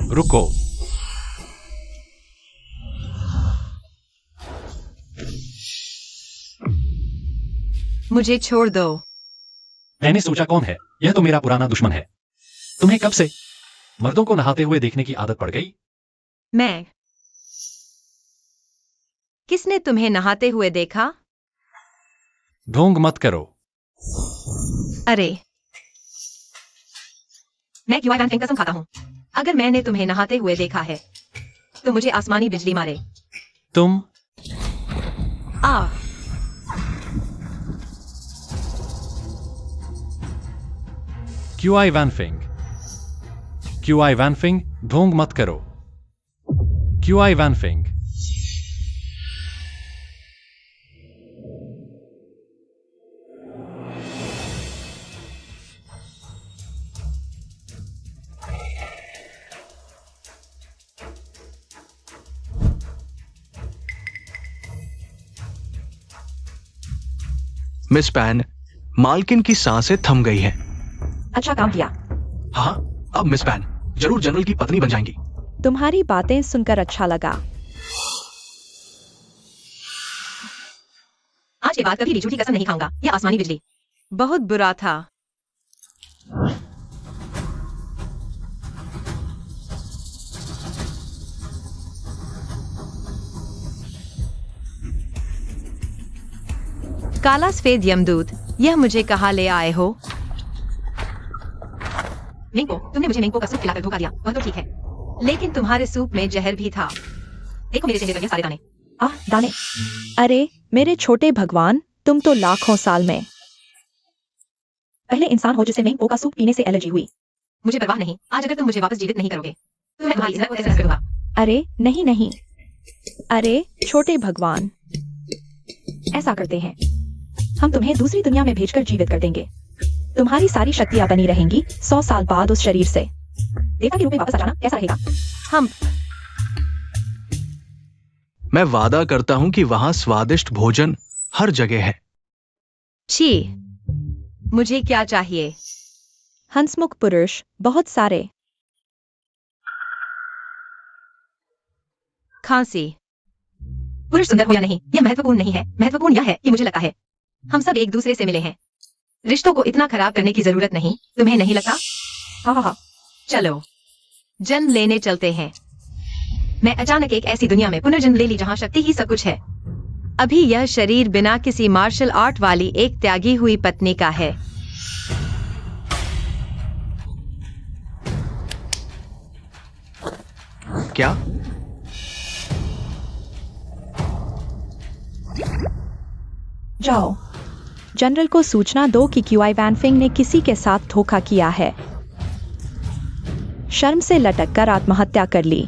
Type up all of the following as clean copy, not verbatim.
रुको। मुझे छोड़ दो। मैंने सोचा कौन है, यह तो मेरा पुराना दुश्मन है। तुम्हें कब से मर्दों को नहाते हुए देखने की आदत पड़ गई? मैं। किसने तुम्हें नहाते हुए देखा? ढोंग मत करो। अरे, मैं क्यूआई वैन फेंग कसम खाता हूँ। अगर मैंने तुम्हें नहाते हुए देखा है तो मुझे आसमानी बिजली मारे। तुम आ क्यूआई वैनफिंग, क्यूआई वैनफिंग, ढोंग मत करो। क्यूआई वैनफिंग। मिस पैन, मालकिन की सांसें थम गई हैं। अच्छा काम किया। हाँ, अब मिस पैन जरूर जनरल की पत्नी बन जाएंगी। तुम्हारी बातें सुनकर अच्छा लगा। आज के बाद कभी भी झूठी कसम नहीं खाऊंगा। यह आसमानी बिजली बहुत बुरा था। काला सफेद यमदूत, यह मुझे कहाँ ले आए हो? मिंको, तुमने मुझे मिंको का सूप खिलाकर धोखा दिया, वह तो ठीक है, लेकिन तुम्हारे सूप में जहर भी था। देखो मेरे चेहरे पर ये सारे दाने। दाने। अरे मेरे छोटे भगवान, तुम तो लाखों साल में पहले इंसान हो जिसे मिंको का सूप पीने से एलर्जी हुई। मुझे परवाह नहीं, आज अगर तुम मुझे वापस जीवित नहीं करोगे तो मैं तुम्हारी इज्जत को कैसे करूंगा? अरे नहीं नहीं, अरे छोटे भगवान, ऐसा करते हैं, हम तुम्हें दूसरी दुनिया में भेजकर जीवित कर देंगे। तुम्हारी सारी शक्तियां बनी रहेंगी 100 साल बाद उस शरीर से। देवता के रूप में वापस आ जाना कैसा रहेगा? हम मैं वादा करता हूं कि वहां स्वादिष्ट भोजन हर जगह है। छी, मुझे क्या चाहिए? हंसमुख पुरुष, बहुत सारे। खांसी। पुरुष सुंदर हो या नहीं, यह महत्वपूर्ण नहीं है। महत्वपूर्ण यह है कि मुझे लगता है हम सब एक दूसरे से मिले हैं। रिश्तों को इतना खराब करने की जरूरत नहीं, तुम्हें नहीं लगता? हाँ, चलो जन्म लेने चलते हैं। मैं अचानक एक ऐसी दुनिया में पुनर्जन्म ले ली जहां शक्ति ही सब कुछ है। अभी यह शरीर बिना किसी मार्शल आर्ट वाली एक त्यागी हुई पत्नी का है। क्या? जाओ, जनरल को सूचना दो कि क्यूआई वैनफिंग ने किसी के साथ धोखा किया है। शर्म से लटक कर आत्महत्या कर ली।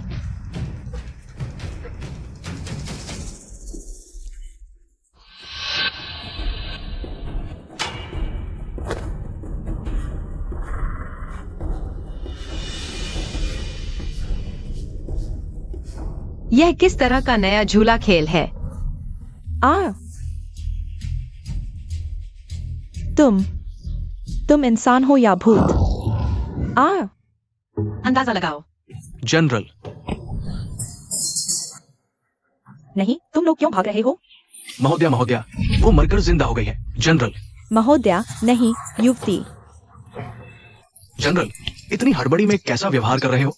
यह किस तरह का नया झूला खेल है? तुम इंसान हो या भूत? अंदाजा लगाओ। जनरल। नहीं, तुम लोग क्यों भाग रहे हो? महोदया महोदया, वो मरकर जिंदा हो गई है। जनरल। महोदया नहीं, युवती। जनरल, इतनी हड़बड़ी में कैसा व्यवहार कर रहे हो?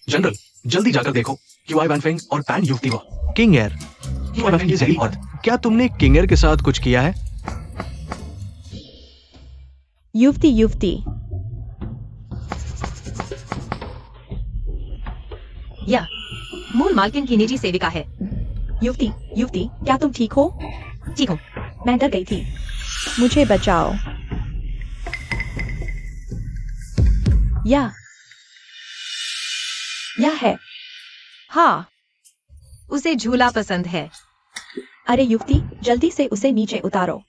जनरल, जल्दी जाकर देखो, क्यूआई वैनफिंग और पैन युवती वो। किंग एयर, क्यूआई वैनफिंग की जहरीली औरत। क्या तुमने किंग एयर के साथ कुछ किया है? युवती। यह मूल मालकिन की निजी सेविका है। युवती, क्या तुम ठीक हो? ठीक हूँ, मैं डर गई थी। मुझे बचाओ। यह है। हाँ, उसे झूला पसंद है। अरे युवती, जल्दी से उसे नीचे उतारो।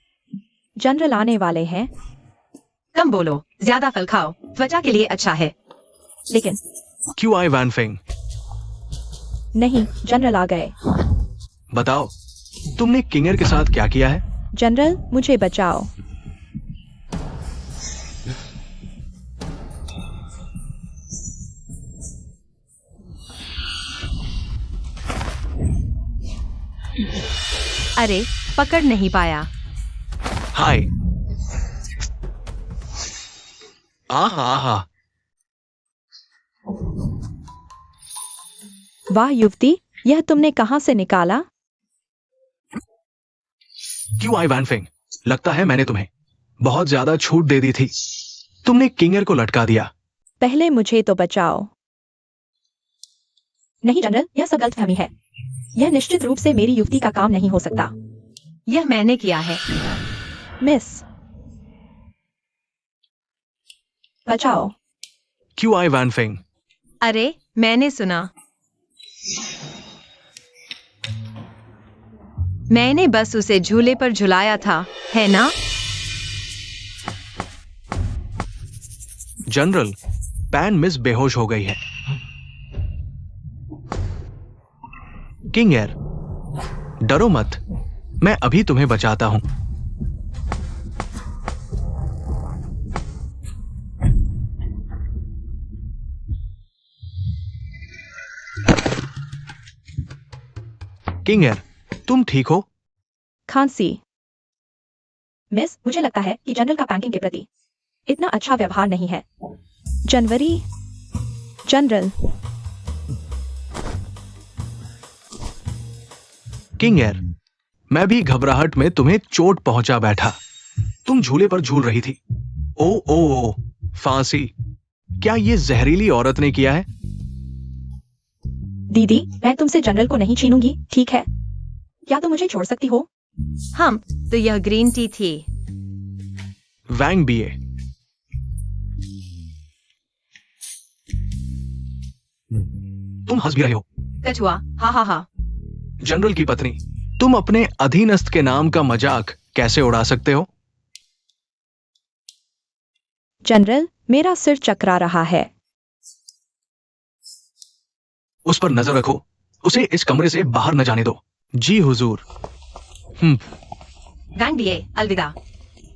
जनरल आने वाले हैं। कम बोलो, ज्यादा फल खाओ, त्वचा के लिए अच्छा है। लेकिन क्यूआई वैनफिंग। नहीं, जनरल आ गए। बताओ, तुमने किंग एयर के साथ क्या किया है? जनरल, मुझे बचाओ। अरे, पकड़ नहीं पाया। हाय। आहा आहा। वाह युवती, यह तुमने कहां से निकाला? क्यों आई वैनफिंग, लगता है मैंने तुम्हें बहुत ज्यादा छूट दे दी थी। तुमने किंगर को लटका दिया। पहले मुझे तो बचाओ। नहीं जनरल, यह सब गलतफहमी है। यह निश्चित रूप से मेरी युक्ति का काम नहीं हो सकता। यह मैंने किया है। मिस, बचाओ। क्यों आई वैनफिंग? अरे, मैंने सुना। मैंने बस उसे झूले पर झुलाया था, है ना? जनरल, पैन मिस बेहोश हो गई है। किंग एयर, डरो मत, मैं अभी तुम्हें बचाता हूं। किंग एयर, तुम ठीक हो? खांसी। मिस, मुझे लगता है कि जनरल का पैंकिंग के प्रति इतना अच्छा व्यवहार नहीं है। जनरल। किंग एयर, मैं भी घबराहट में तुम्हें चोट पहुंचा बैठा। तुम झूले पर झूल रही थी। ओ, फांसी। क्या ये जहरीली औरत ने किया है? दीदी, मैं तुमसे जनरल को नहीं छीनूंगी, ठीक है? क्या तुम मुझे छोड़ सकती हो? हम तो यह ग्रीन टी थी। वैंग बीए। तुम हंस भी रहे हो। कछुआ, हा हा हा। जनरल की पत्नी, तुम अपने अधीनस्थ के नाम का मजाक कैसे उड़ा सकते हो? जनरल, मेरा सिर चकरा रहा है। उस पर नजर रखो, उसे इस कमरे से बाहर न जाने दो। जी हुजूर। वैंग बीए, अलविदा।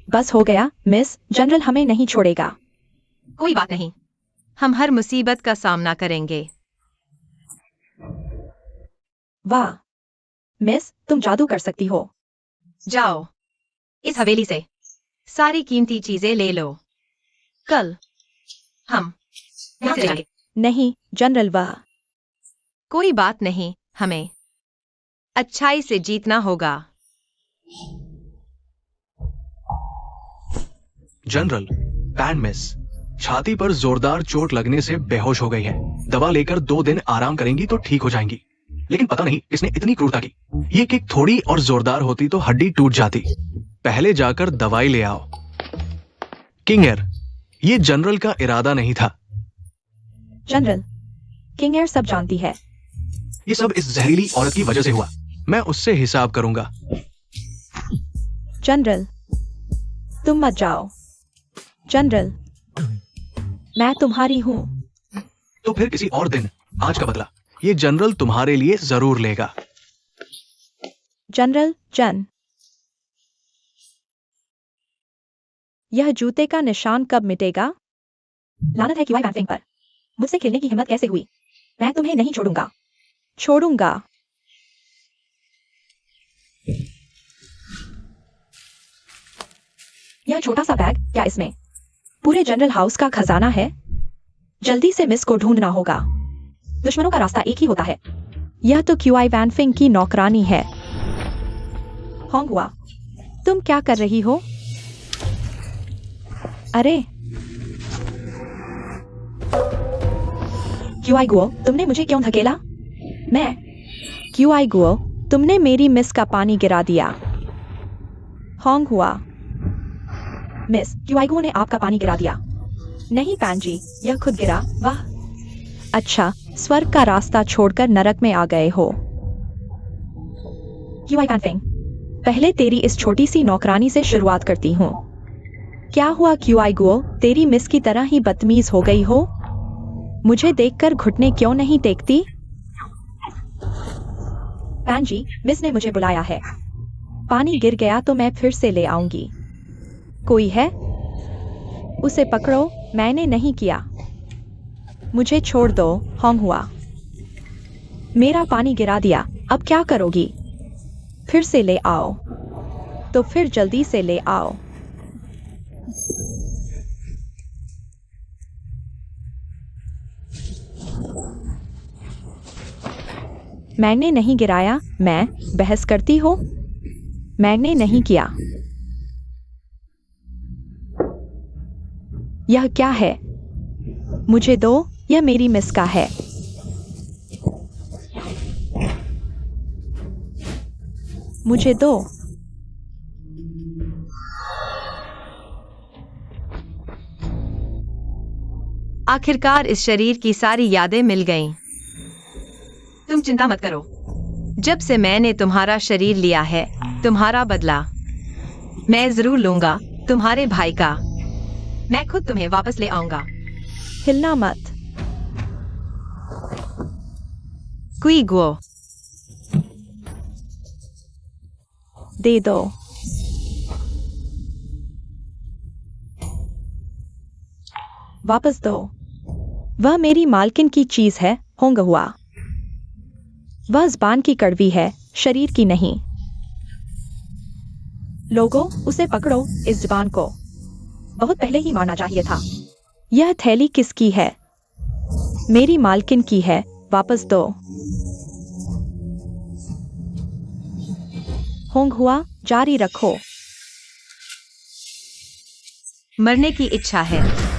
बस हो गया मिस, जनरल हमें नहीं छोड़ेगा। कोई बात नहीं, हम हर मुसीबत का सामना करेंगे। वाह मिस, तुम जादू कर सकती हो। जाओ, इस हवेली से सारी कीमती चीजें ले लो। कल हम यहाँ से जाएंगे। नहीं जनरल, वाह। कोई बात नहीं, हमें अच्छाई से जीतना होगा। जनरल, पैन मिस छाती पर जोरदार चोट लगने से बेहोश हो गई है। दवा लेकर 2 दिन आराम करेंगी तो ठीक हो जाएंगी। लेकिन पता नहीं इसने इतनी क्रूरता की। ये किक थोड़ी और जोरदार होती तो हड्डी टूट जाती। पहले जाकर दवाई ले आओ। किंग एयर, ये जनरल का इरादा नहीं था। जनरल, किंग एयर सब जानती है। ये सब इस जहरीली औरत की वजह से हुआ। मैं उससे हिसाब करूंगा। जनरल, तुम मत जाओ। जनरल, मैं तुम्हारी हूं। तो फिर किसी और दिन आज का बदला ये जनरल तुम्हारे लिए जरूर लेगा। जनरल, यह जूते का निशान कब मिटेगा? लानत है क्यूआई वैनफिंग पर। मुझसे खेलने की हिम्मत कैसे हुई? मैं तुम्हें नहीं छोड़ूंगा। यह छोटा सा बैग, क्या इसमें पूरे जनरल हाउस का खजाना है? जल्दी से मिस को ढूंढना होगा। दुश्मनों का रास्ता एक ही होता है। यह तो क्यूआई वैनफिंग की नौकरानी है। होंगहुआ, तुम क्या कर रही हो? अरे क्यूआई गुओ, तुमने मुझे क्यों धकेला? क्यूआई गुओ, तुमने मेरी मिस का पानी गिरा दिया। होंगहुआ, मिस, क्यूआई गुओ ने आपका पानी गिरा दिया। नहीं पैन जी, यह खुद गिरा। वाह, अच्छा, स्वर्ग का रास्ता छोड़कर नरक में आ गए हो। क्यूआई वैनफिंग, पहले तेरी इस छोटी सी नौकरानी से शुरुआत करती हूँ। क्या हुआ क्यूआई गुओ, तेरी मिस की तरह ही बदतमीज हो गई हो? मुझे देखकर घुटने क्यों नहीं टेकती? पैन जी, मिस ने मुझे बुलाया है। पानी गिर गया तो मैं फिर से ले आऊंगी। कोई है? उसे पकड़ो, मैंने नहीं किया। मुझे छोड़ दो। होंगहुआ, मेरा पानी गिरा दिया, अब क्या करोगी? फिर से ले आओ। तो फिर जल्दी से ले आओ। मैंने नहीं गिराया। मैं बहस करती हो? मैंने नहीं किया। यह क्या है? मुझे दो, यह मेरी मिस का है। मुझे दो। आखिरकार इस शरीर की सारी यादें मिल गईं। तुम चिंता मत करो। जब से मैंने तुम्हारा शरीर लिया है, तुम्हारा बदला मैं जरूर लूंगा, तुम्हारे भाई का। मैं खुद तुम्हें वापस ले आऊंगा। हिलना मत। क्वीगो, दे दो। वापस दो। वह मेरी मालकिन की चीज है, होंग हुआ। वह ज़बान की कड़वी है, शरीर की नहीं। लोगों, उसे पकड़ो, इस ज़बान को। बहुत पहले ही मारना चाहिए था। यह थैली किसकी है? मेरी मालकिन की है, वापस दो। होंग हुआ, जारी रखो। मरने की इच्छा है।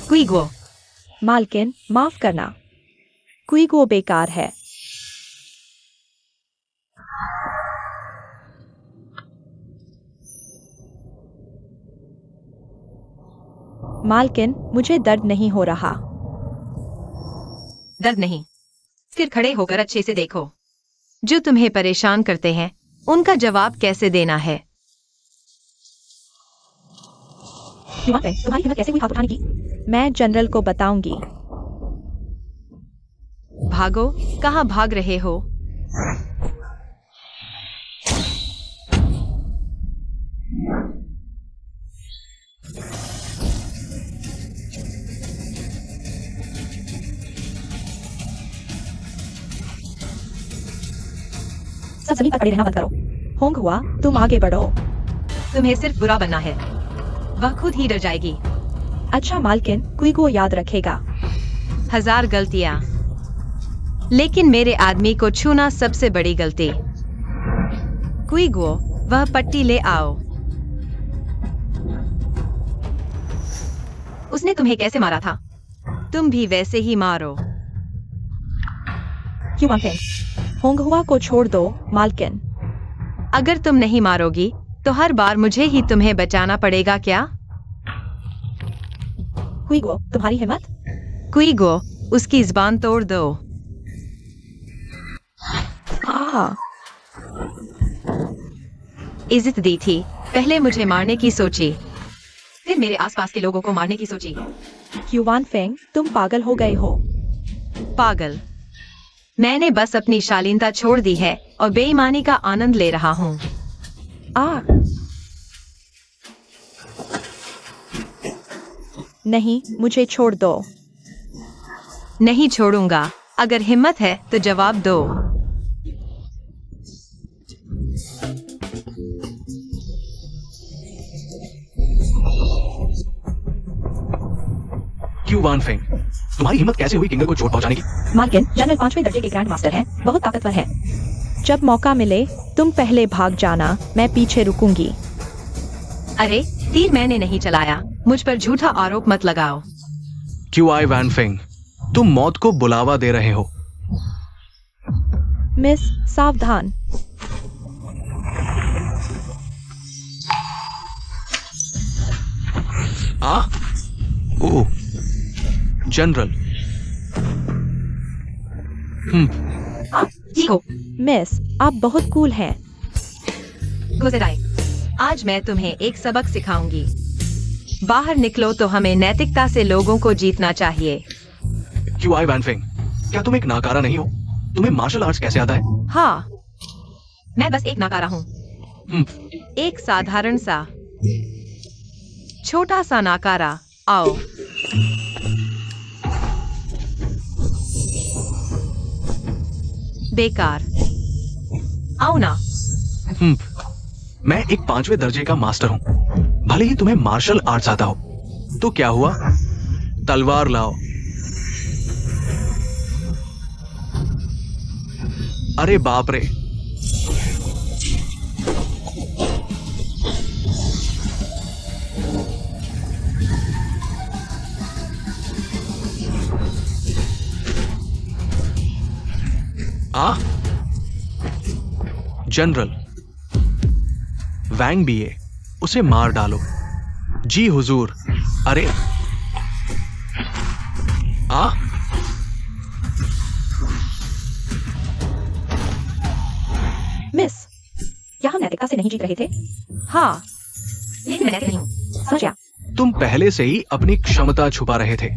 क्वीगो, मालकिन, माफ करना। क्वीगो बेकार है। मालकिन, मुझे दर्द नहीं हो रहा। दर्द नहीं। फिर खड़े होकर अच्छे से देखो। जो तुम्हें परेशान करते हैं, उनका जवाब कैसे देना है। तुम्हारी हिम्मत कैसे हुई हाथ उठाने की? मैं जनरल को बताऊंगी। भागो, कहाँ भाग रहे हो? सब जमीन पर पड़े रहना बंद करो। होंग हुआ, तुम आगे बढ़ो। तुम्हें सिर्फ बुरा बनना है। वह खुद ही डर जाएगी। अच्छा मालकिन, क्वीगो याद रखेगा। 1000 गलतियां, लेकिन मेरे आदमी को छूना सबसे बड़ी गलती। क्वीगो, वह पट्टी ले आओ। उसने तुम्हें कैसे मारा था? तुम भी वैसे ही मारो। क्यों मालकिन? होंग हुआ को छोड़ दो, मालकिन। अगर तुम नहीं मारोगी, तो हर बार मुझे ही तुम्हें बचाना पड़ेगा क्या? क्वीगो, तुम्हारी हिम्मत? क्वीगो, उसकी ज़बान तोड़ दो। इज्जत दी थी, पहले मुझे मारने की सोची, फिर मेरे आसपास के लोगों को मारने की सोची। क्यूवान फेंग, तुम पागल हो गए हो। पागल? मैंने बस अपनी शालीनता छोड़ दी है और बेईमानी का आनंद ले रहा हूँ। नहीं, मुझे छोड़ दो। नहीं छोड़ूंगा। अगर हिम्मत है तो जवाब दो। क्यूवान फेंग, तुम्हारी हिम्मत कैसे हुई किंगर को चोट पहुंचाने की? मालकिन, जनरल 5वें दर्जे के ग्रैंड मास्टर हैं, बहुत ताकतवर हैं। जब मौका मिले, तुम पहले भाग जाना, मैं पीछे रुकूंगी। अरे, तीर मैंने नहीं चलाया, मुझ पर झूठा आरोप मत लगाओ। क्यूआई वैन फेंग, तुम मौत को बुलावा दे रहे हो। मिस, सावधान। ओह, जनरल। चीको, मिस, आप बहुत कूल हैं। गुजराए, आज मैं तुम्हें एक सबक सिखाऊंगी। बाहर निकलो तो हमें नैतिकता से लोगों को जीतना चाहिए। क्यूआई वैन फेंग, क्या तुम एक नाकारा नहीं हो? तुम्हें मार्शल आर्ट्स कैसे आता है? हाँ, मैं बस एक नाकारा हूँ। एक साधारण सा छोटा सा नाकारा। आओ। बेकार। आओ ना। मैं एक 5वें दर्जे का मास्टर हूँ। भले ही तुम्हें मार्शल आर्ट्स आता हो, तो क्या हुआ? तलवार लाओ। अरे बाप रे। जनरल वैंग भी है, उसे मार डालो। जी हुजूर। अरे मिस, क्या हम नैतिकता से नहीं जीत रहे थे? हाँ, लेकिन मैं नैतिक नहीं हूँ। समझ गया। तुम पहले से ही अपनी क्षमता छुपा रहे थे।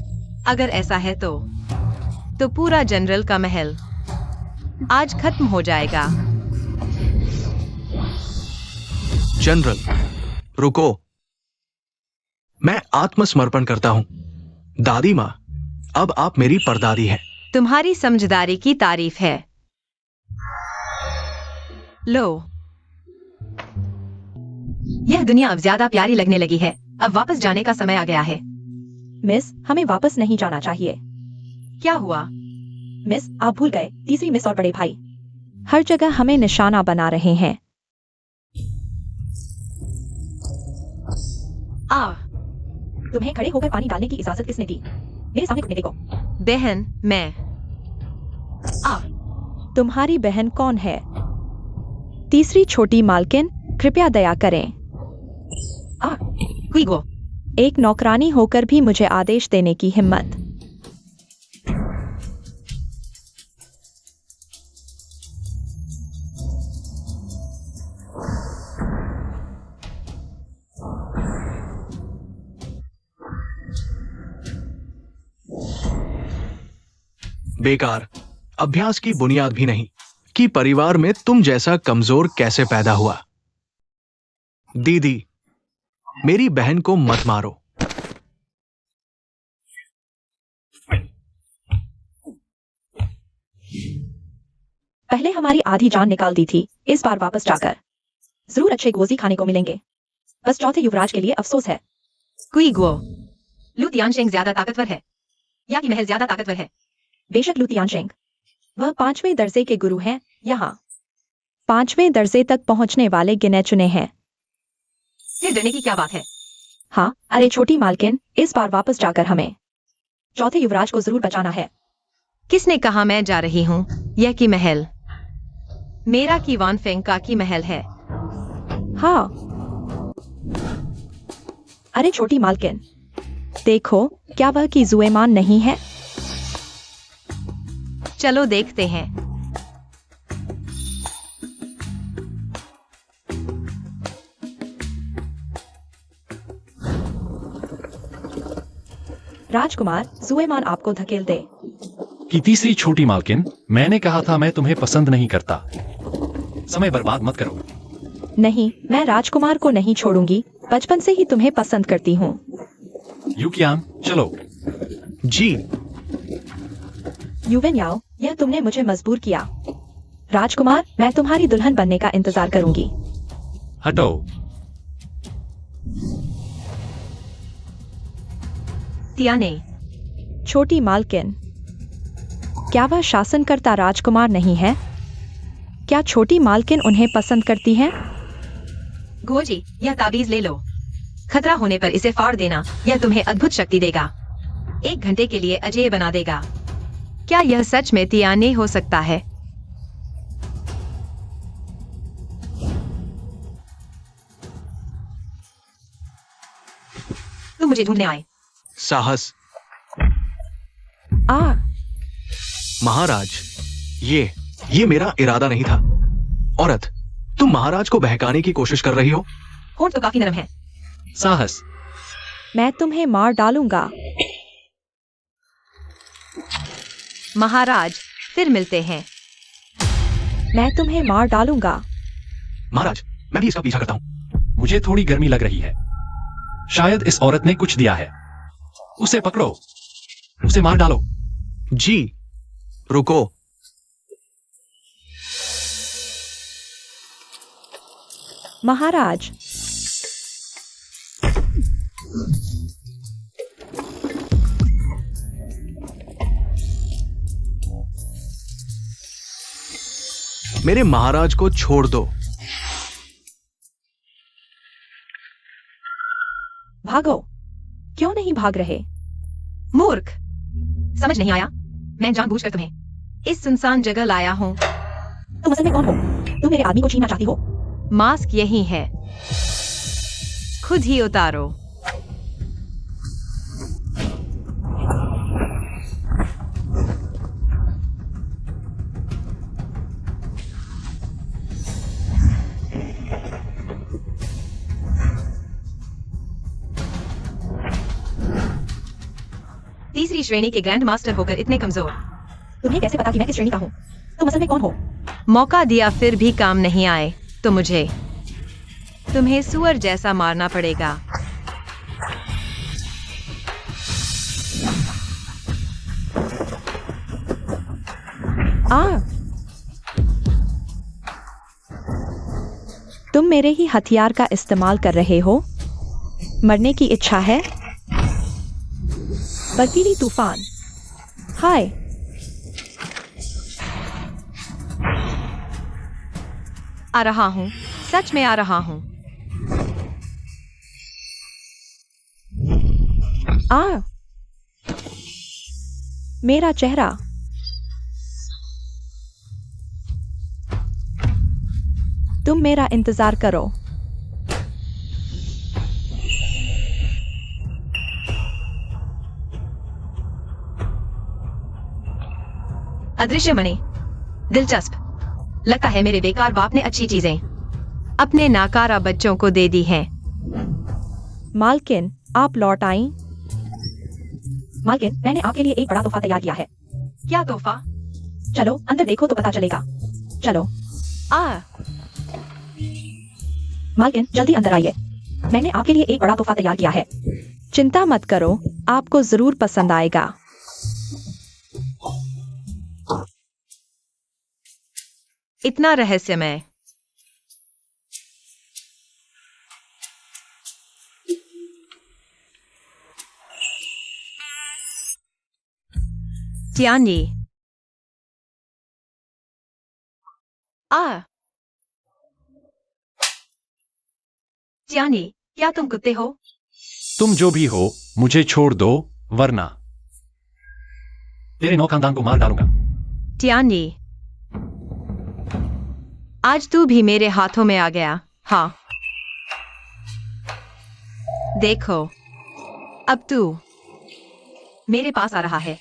अगर ऐसा है तो पूरा जनरल का महल आज खत्म हो जाएगा। जनरल रुको। मैं आत्मसमर्पण करता हूं। दादी माँ, अब आप मेरी परदादी हैं। तुम्हारी समझदारी की तारीफ है। लो। यह दुनिया अब ज्यादा प्यारी लगने लगी है। अब वापस जाने का समय आ गया है। मिस, हमें वापस नहीं जाना चाहिए। क्या हुआ? मिस, आप भूल गए, तीसरी मिस और बड़े भाई हर जगह हमें निशाना बना रहे हैं। तुम्हें खड़े होकर पानी डालने की इजाजत किसने दी? मेरे सामने खुद देखो। बहन, मैं। तुम्हारी बहन कौन है? तीसरी छोटी मालकिन, कृपया दया करें। क्विगो। एक नौकरानी होकर भी मुझे आदेश देने की हिम्मत। बेकार। अभ्यास की बुनियाद भी नहीं कि परिवार में तुम जैसा कमजोर कैसे पैदा हुआ। दीदी, मेरी बहन को मत मारो। पहले हमारी आधी जान निकाल दी थी, इस बार वापस जाकर जरूर अच्छे गोजी खाने को मिलेंगे। बस चौथे युवराज के लिए अफसोस है। क्विगो। लू तियानशेंग ज्यादा ताकतवर है या कि महल ज्यादा ताकतवर है? बेशक लू तियानशेंग, वह 5वें दर्जे के गुरु हैं। यहाँ 5वें दर्जे तक पहुंचने वाले गिने चुने हैं। फिर डरने की क्या बात है? हाँ, अरे छोटी मालकिन, इस बार वापस जाकर हमें चौथे युवराज को जरूर बचाना है। किसने कहा मैं जा रही हूँ? यह की महल मेरा की वानफेंग का की महल है। हाँ। अरे छोटी मालकिन, देखो, क्या वह की जुएमान नहीं है? चलो देखते हैं। राजकुमार, जुएमान आपको धकेल दे। कि तीसरी छोटी मालकिन, मैंने कहा था मैं तुम्हें पसंद नहीं करता। समय बर्बाद मत करो। नहीं, मैं राजकुमार को नहीं छोड़ूंगी। बचपन से ही तुम्हें पसंद करती हूँ। यूकियान, चलो। जी। युवेन याओ, यह तुमने मुझे मजबूर किया। राजकुमार, मैं तुम्हारी दुल्हन बनने का इंतजार करूंगी। हटो। तियाने। छोटी मालकिन, क्या वह शासनकर्ता राजकुमार नहीं है? क्या छोटी मालकिन उन्हें पसंद करती है? गोजी, यह ताबीज ले लो। खतरा होने पर इसे फाड़ देना। यह तुम्हें अद्भुत शक्ति देगा। 1 घंटे के लिए अजेय बना देगा। क्या यह सच में तियाने हो सकता है? तुम मुझे ढूंढने आए। साहस। महाराज, ये मेरा इरादा नहीं था। औरत, तुम महाराज को बहकाने की कोशिश कर रही हो। होंठ तो काफी नरम है। साहस। मैं तुम्हें मार डालूंगा। महाराज, फिर मिलते हैं। मैं तुम्हें मार डालूंगा। महाराज, मैं भी इसका पीछा करता हूँ। मुझे थोड़ी गर्मी लग रही है। शायद इस औरत ने कुछ दिया है। उसे पकड़ो, उसे मार डालो। जी, रुको। महाराज, मेरे महाराज को छोड़ दो। भागो। क्यों नहीं भाग रहे? मूर्ख, समझ नहीं आया? मैं जानबूझकर तुम्हें इस सुनसान जगह लाया हूँ। तुम असल में कौन हो? तुम मेरे आदमी को छीनना चाहती हो? मास्क यही है, खुद ही उतारो। तीसरी श्रेणी के ग्रैंड मास्टर होकर इतने कमजोर। तुम्हें कैसे पता कि मैं किस श्रेणी का हूँ? तुम असल में कौन हो? मौका दिया फिर भी काम नहीं आए तो तुम्हें सुअर जैसा मारना पड़ेगा। तुम मेरे ही हथियार का इस्तेमाल कर रहे हो? मरने की इच्छा है? बर्फीली तूफान। हाय, आ रहा हूँ, सच में आ रहा हूँ। मेरा चेहरा। तुम मेरा इंतजार करो। अदृश्य मणि, दिलचस्प। लगता है मेरे बेकार बाप ने अच्छी चीजें अपने नाकारा बच्चों को दे दी हैं। मालकिन, आप लौट आई। मालकिन, मैंने आपके लिए एक बड़ा तोहफा तैयार किया है। क्या तोहफा? चलो अंदर देखो तो पता चलेगा। चलो। मालकिन, जल्दी अंदर आइए। मैंने आपके लिए एक बड़ा तोहफा तैयार किया है। चिंता मत करो, आपको जरूर पसंद आएगा। इतना रहस्यमय। टियानी, टियानी, क्या तुम कुत्ते हो? तुम जो भी हो, मुझे छोड़ दो, वरना तेरे 9 खानदान को मार डालूंगा। टियानी, आज तू भी मेरे हाथों में आ गया। हाँ, देखो, अब तू मेरे पास आ रहा है।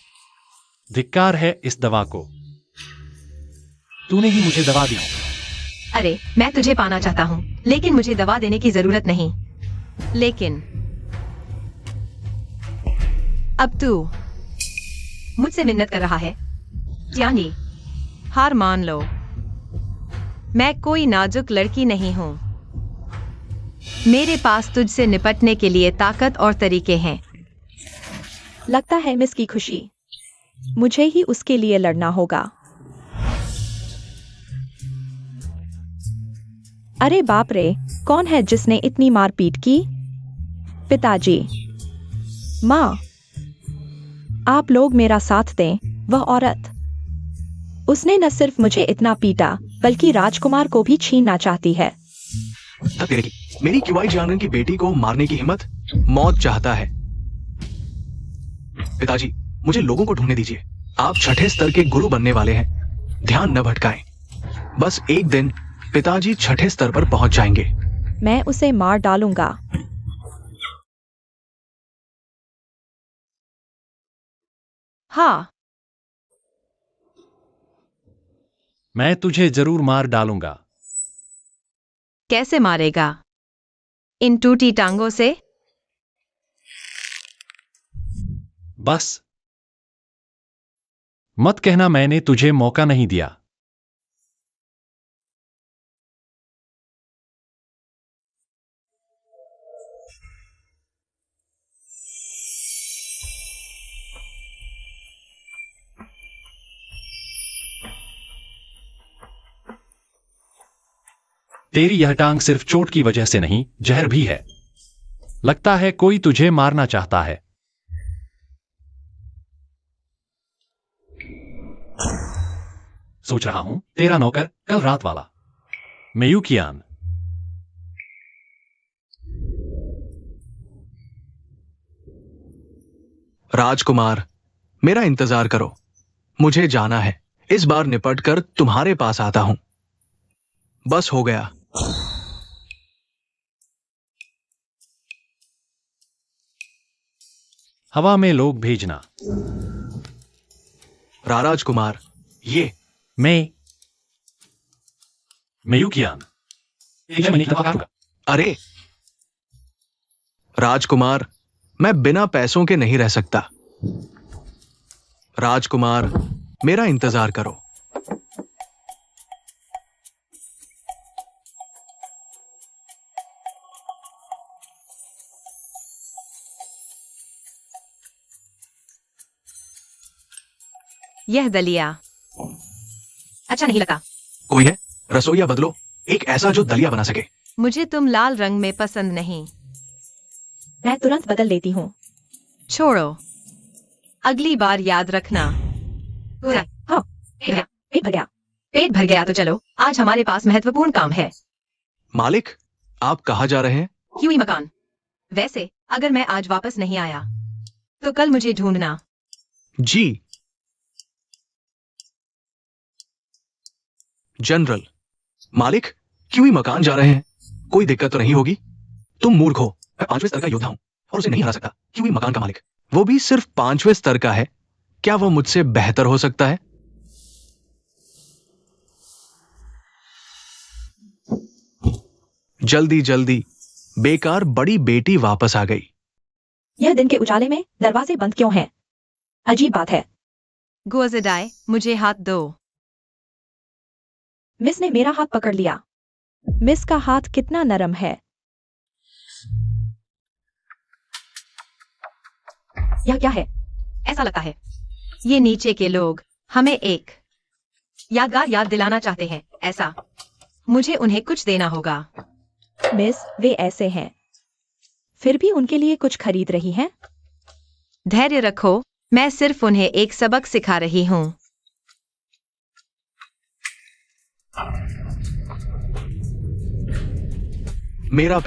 धिक्कार है इस दवा को। तूने ही मुझे दवा दी। अरे, मैं तुझे पाना चाहता हूँ, लेकिन मुझे दवा देने की जरूरत नहीं। लेकिन अब तू मुझसे मिन्नत कर रहा है। टियानी, हार मान लो। मैं कोई नाजुक लड़की नहीं हूं। मेरे पास तुझसे निपटने के लिए ताकत और तरीके हैं। लगता है मिस की खुशी। मुझे ही उसके लिए लड़ना होगा। अरे बाप रे, कौन है जिसने इतनी मारपीट की? पिताजी, माँ, आप लोग मेरा साथ दें। वह औरत, उसने न सिर्फ मुझे इतना पीटा, बल्कि राजकुमार को भी छीनना चाहती है। तेरे की, मेरी क्यूआई जानन की बेटी को मारने की हिम्मत, मौत चाहता है। पिताजी, मुझे लोगों को ढूंढने दीजिए। आप 6ठे स्तर के गुरु बनने वाले हैं। ध्यान न भटकाएं। बस एक दिन पिताजी 6ठे स्तर पर पहुंच जाएंगे। मैं उसे मार डालूंगा। हाँ, मैं तुझे जरूर मार डालूंगा। कैसे मारेगा? इन टूटी टांगों से? बस मत कहना मैंने तुझे मौका नहीं दिया। तेरी यह टांग सिर्फ चोट की वजह से नहीं, जहर भी है। लगता है कोई तुझे मारना चाहता है। सोच रहा हूं तेरा नौकर कल रात वाला मेयुकियान। राजकुमार, मेरा इंतजार करो, मुझे जाना है। इस बार निपट कर तुम्हारे पास आता हूं। बस हो गया। हवा में लोग भेजना। राजकुमार, ये मैं मेयुकियान 1 मिनट तक आऊंगा। अरे राजकुमार, मैं बिना पैसों के नहीं रह सकता। राजकुमार, मेरा इंतजार करो। यह दलिया अच्छा नहीं लगा। कोई है? रसोईया बदलो, एक ऐसा जो दलिया बना सके। मुझे तुम लाल रंग में पसंद नहीं। मैं तुरंत बदल लेती हूँ। छोड़ो, अगली बार याद रखना। हाँ, पेट भर गया। पेट भर गया तो चलो, आज हमारे पास महत्वपूर्ण काम है। मालिक, आप कहाँ जा रहे हैं? क्यूई मकान। वैसे अगर मैं आज वापस नहीं आया तो कल मुझे ढूंढना। जी जनरल। मालिक, क्यों ही मकान जा रहे हैं? कोई दिक्कत तो नहीं होगी? तुम मूर्ख हो, मैं 5वें स्तर का योद्धा हूं और उसे नहीं हरा सकता। क्यों ही मकान का मालिक, वो भी सिर्फ 5वें स्तर का है। क्या वो मुझसे बेहतर हो सकता है? जल्दी जल्दी, बेकार बड़ी बेटी वापस आ गई। यह दिन के उजाले में दरवाजे बंद क्यों हैं? अजीब बात है। गुआज़ेडाई, मुझे हाथ दो। मिस ने मेरा हाथ पकड़ लिया। मिस का हाथ कितना नरम है। यह क्या है? ऐसा लगता है ये नीचे के लोग हमें एक यादगार याद दिलाना चाहते हैं। ऐसा मुझे उन्हें कुछ देना होगा। मिस, वे ऐसे हैं। फिर भी उनके लिए कुछ खरीद रही हैं? धैर्य रखो, मैं सिर्फ उन्हें एक सबक सिखा रही हूँ। मेरा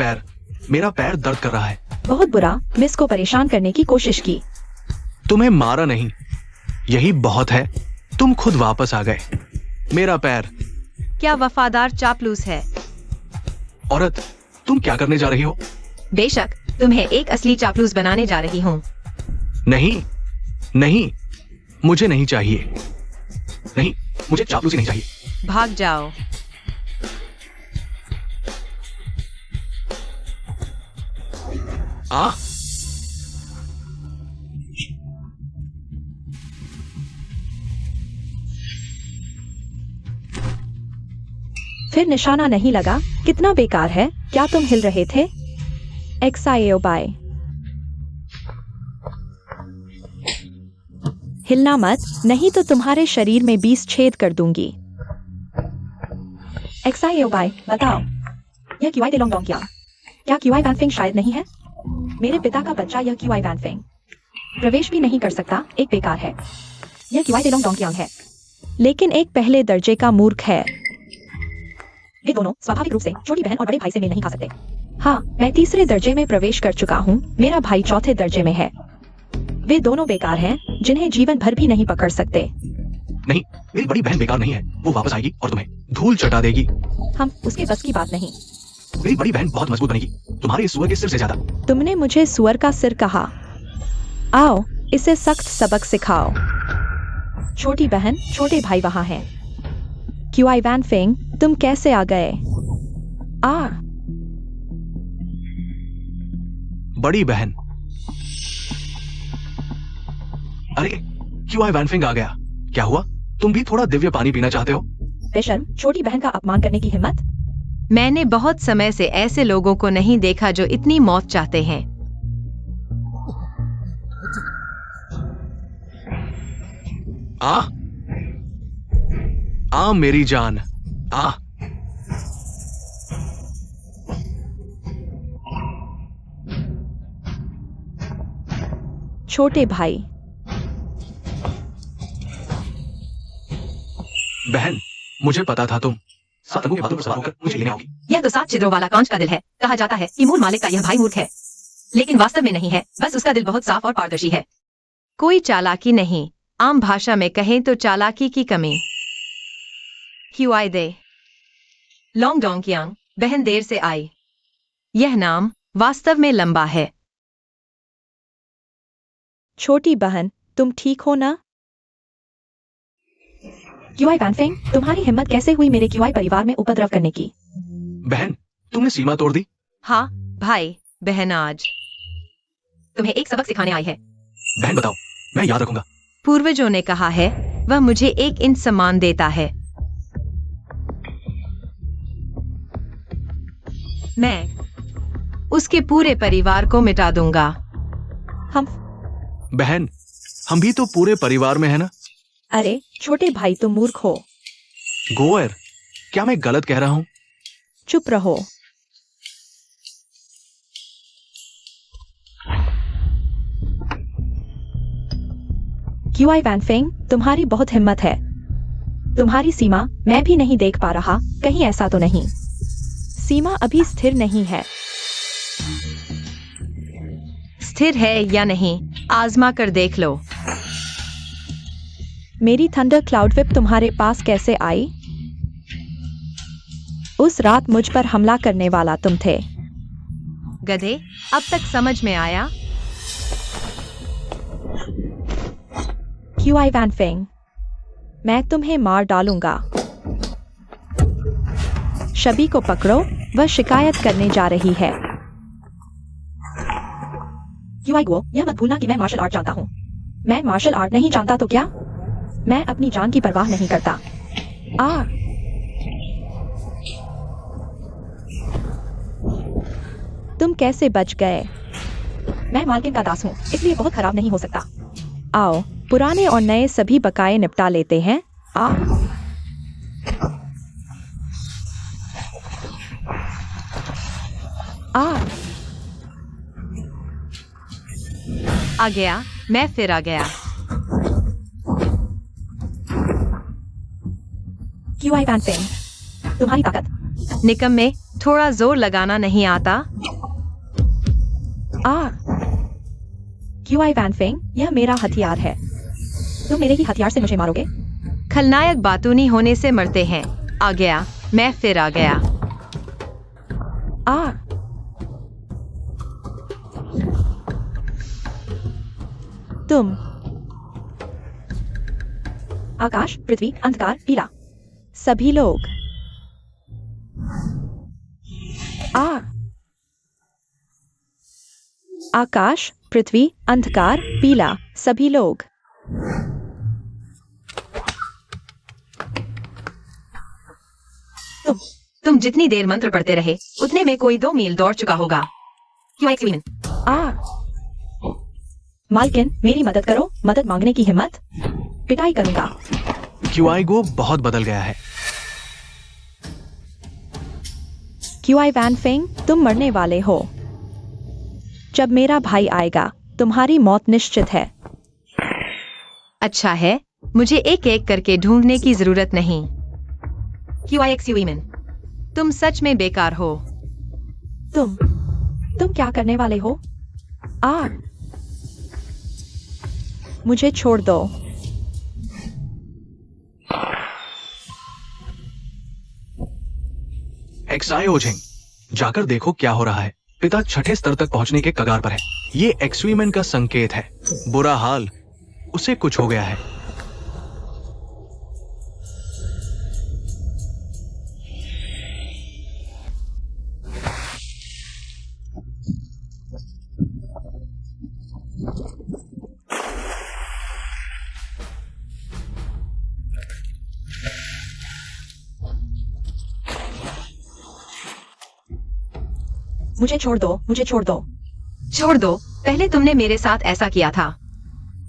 पैर दर्द कर रहा है। बहुत बुरा। मिस को परेशान करने की कोशिश की। तुम्हें मारा नहीं, यही बहुत है। तुम खुद वापस आ गए। मेरा पैर। क्या वफादार चापलूस है। औरत, तुम क्या करने जा रही हो? बेशक, तुम्हें एक असली चापलूस बनाने जा रही हूँ। नहीं नहीं, मुझे नहीं चाहिए। नहीं, मुझे चापलूसी नहीं चाहिए। भाग जाओ। आ फिर निशाना नहीं लगा। कितना बेकार है। क्या तुम हिल रहे थे? एक्साएओबाई। हिलना मत, नहीं तो तुम्हारे शरीर में 20 छेद कर दूंगी। एक्साएओबाई, बताओ, यह क्यूआई डेलोंग डोंग क्या क्यूआई वैनफिंग शायद नहीं है? मेरे पिता का बच्चा यह क्यूआई वैनफिंग प्रवेश भी नहीं कर सकता। एक बेकार है। यह क्यूआई डेलोंग डोंग है, लेकिन एक पहले दर्जे का मूर्ख है। वे दोनों स्वाभाविक रूप से छोटी बहन और बड़े भाई से मेल नहीं खा सकते। हाँ, मैं 3रे दर्जे में प्रवेश कर चुका हूँ। मेरा भाई 4थे दर्जे में है। वे दोनों बेकार हैं, जिन्हें जीवन भर भी नहीं पकड़ सकते। नहीं, मेरी बड़ी बहन बेकार नहीं है। वो वापस आएगी और तुम्हें धूल चटा देगी। हम उसके बस की बात नहीं। मेरी बड़ी बहन बहुत मजबूत बनेगी, तुम्हारे इस सुअर के सिर से ज्यादा। तुमने मुझे सुअर का सिर कहा। आओ, इसे सख्त सबक सिखाओ। छोटी बहन, छोटे भाई वहां हैं। क्यूआई वैनफिंग, तुम कैसे आ गए? बड़ी बहन। अरे, क्यूआई वैनफिंग आ गया। क्या हुआ? तुम भी थोड़ा दिव्य पानी पीना चाहते हो? बेशर्म, छोटी बहन का अपमान करने की हिम्मत। मैंने बहुत समय से ऐसे लोगों को नहीं देखा जो इतनी मौत चाहते हैं। आ मेरी जान, आ। छोटे भाई। बहन, मुझे पता था तुम सातंगों की बातों पर सवार होकर मुझे लेने आओगी। यह तो 7 छिद्रों वाला कांच का दिल है। कहा जाता है कि मूल मालिक का यह भाई मूर्ख है, लेकिन वास्तव में नहीं है। बस उसका दिल बहुत साफ और पारदर्शी है। कोई चालाकी नहीं, आम भाषा में कहें तो चालाकी की कमी। ह्युआई दे। लॉन्ग डोंकियांग, बहन देर से आई। यह नाम वास्तव में लंबा है। छोटी बहन, तुम ठीक हो ना? क्यूआई वैनफेंग, तुम्हारी हिम्मत कैसे हुई मेरे क्यूआई परिवार में उपद्रव करने की? बहन, तुमने सीमा तोड़ दी। हाँ भाई, बहन आज तुम्हें एक सबक सिखाने आई है। बहन बताओ, मैं याद रखूंगा। पूर्वजों ने कहा है वह मुझे 1 इंच सम्मान देता है। मैं उसके पूरे परिवार को मिटा दूंगा। हम बहन, हम भी तो पूरे परिवार में है ना। अरे छोटे भाई, तुम मूर्ख हो। गोयर, क्या मैं गलत कह रहा हूं? चुप रहो। क्यूआई वैनफेंग, तुम्हारी बहुत हिम्मत है। तुम्हारी सीमा मैं भी नहीं देख पा रहा, कहीं ऐसा तो नहीं? सीमा अभी स्थिर नहीं है। स्थिर है या नहीं, आजमा कर देख लो। मेरी थंडर क्लाउड विप तुम्हारे पास कैसे आई? उस रात मुझ पर हमला करने वाला तुम थे। गधे, अब तक समझ में आया? क्यूआई वैनफेंग, मैं तुम्हें मार डालूंगा। शबी को पकड़ो, वह शिकायत करने जा रही है। क्यूआई गो, यह मत भूलना कि मैं मार्शल आर्ट जानता हूँ। मैं मार्शल आर्ट नहीं जानता तो क्या? मैं अपनी जान की परवाह नहीं करता। आ तुम कैसे बच गए? मैं मालकिन का दास हूँ, इसलिए बहुत खराब नहीं हो सकता। आओ, पुराने और नए सभी बकाए निपटा लेते हैं। आ गया, मैं फिर आ गया। क्यूआई वैनफेंग, तुम्हारी ताकत। निकम में थोड़ा जोर लगाना नहीं आता? क्यूआई वैनफेंग, यह मेरा हथियार है। तुम मेरे ही हथियार से मुझे मारोगे? खलनायक बातूनी होने से मरते हैं। आ गया, मैं फिर आ गया। तुम आकाश, पृथ्वी, अंधकार, पीला। सभी लोग आकाश, पृथ्वी, अंधकार, पीला, सभी लोग। तुम जितनी देर मंत्र पढ़ते रहे, उतने में कोई 2 मील दौड़ चुका होगा। क्यूआई क्वीन, मालकिन, मेरी मदद करो। मदद मांगने की हिम्मत? पिटाई करूंगा। क्यूआई गो बहुत बदल गया है। क्यूआई वैनफेंग, तुम मरने वाले हो। जब मेरा भाई आएगा, तुम्हारी मौत निश्चित है। अच्छा है, मुझे एक एक करके ढूंढने की जरूरत नहीं। क्यूआई एक्सयूवीमेन, तुम सच में बेकार हो। तुम क्या करने वाले हो? मुझे छोड़ दो। एक्साई ओझिंग, जाकर देखो क्या हो रहा है। पिता 6ठे स्तर तक पहुंचने के कगार पर है। ये एक्सवीमेन का संकेत है। बुरा हाल, उसे कुछ हो गया है। मुझे छोड़ दो, मुझे छोड़ दो। छोड़ दो, पहले तुमने मेरे साथ ऐसा किया था।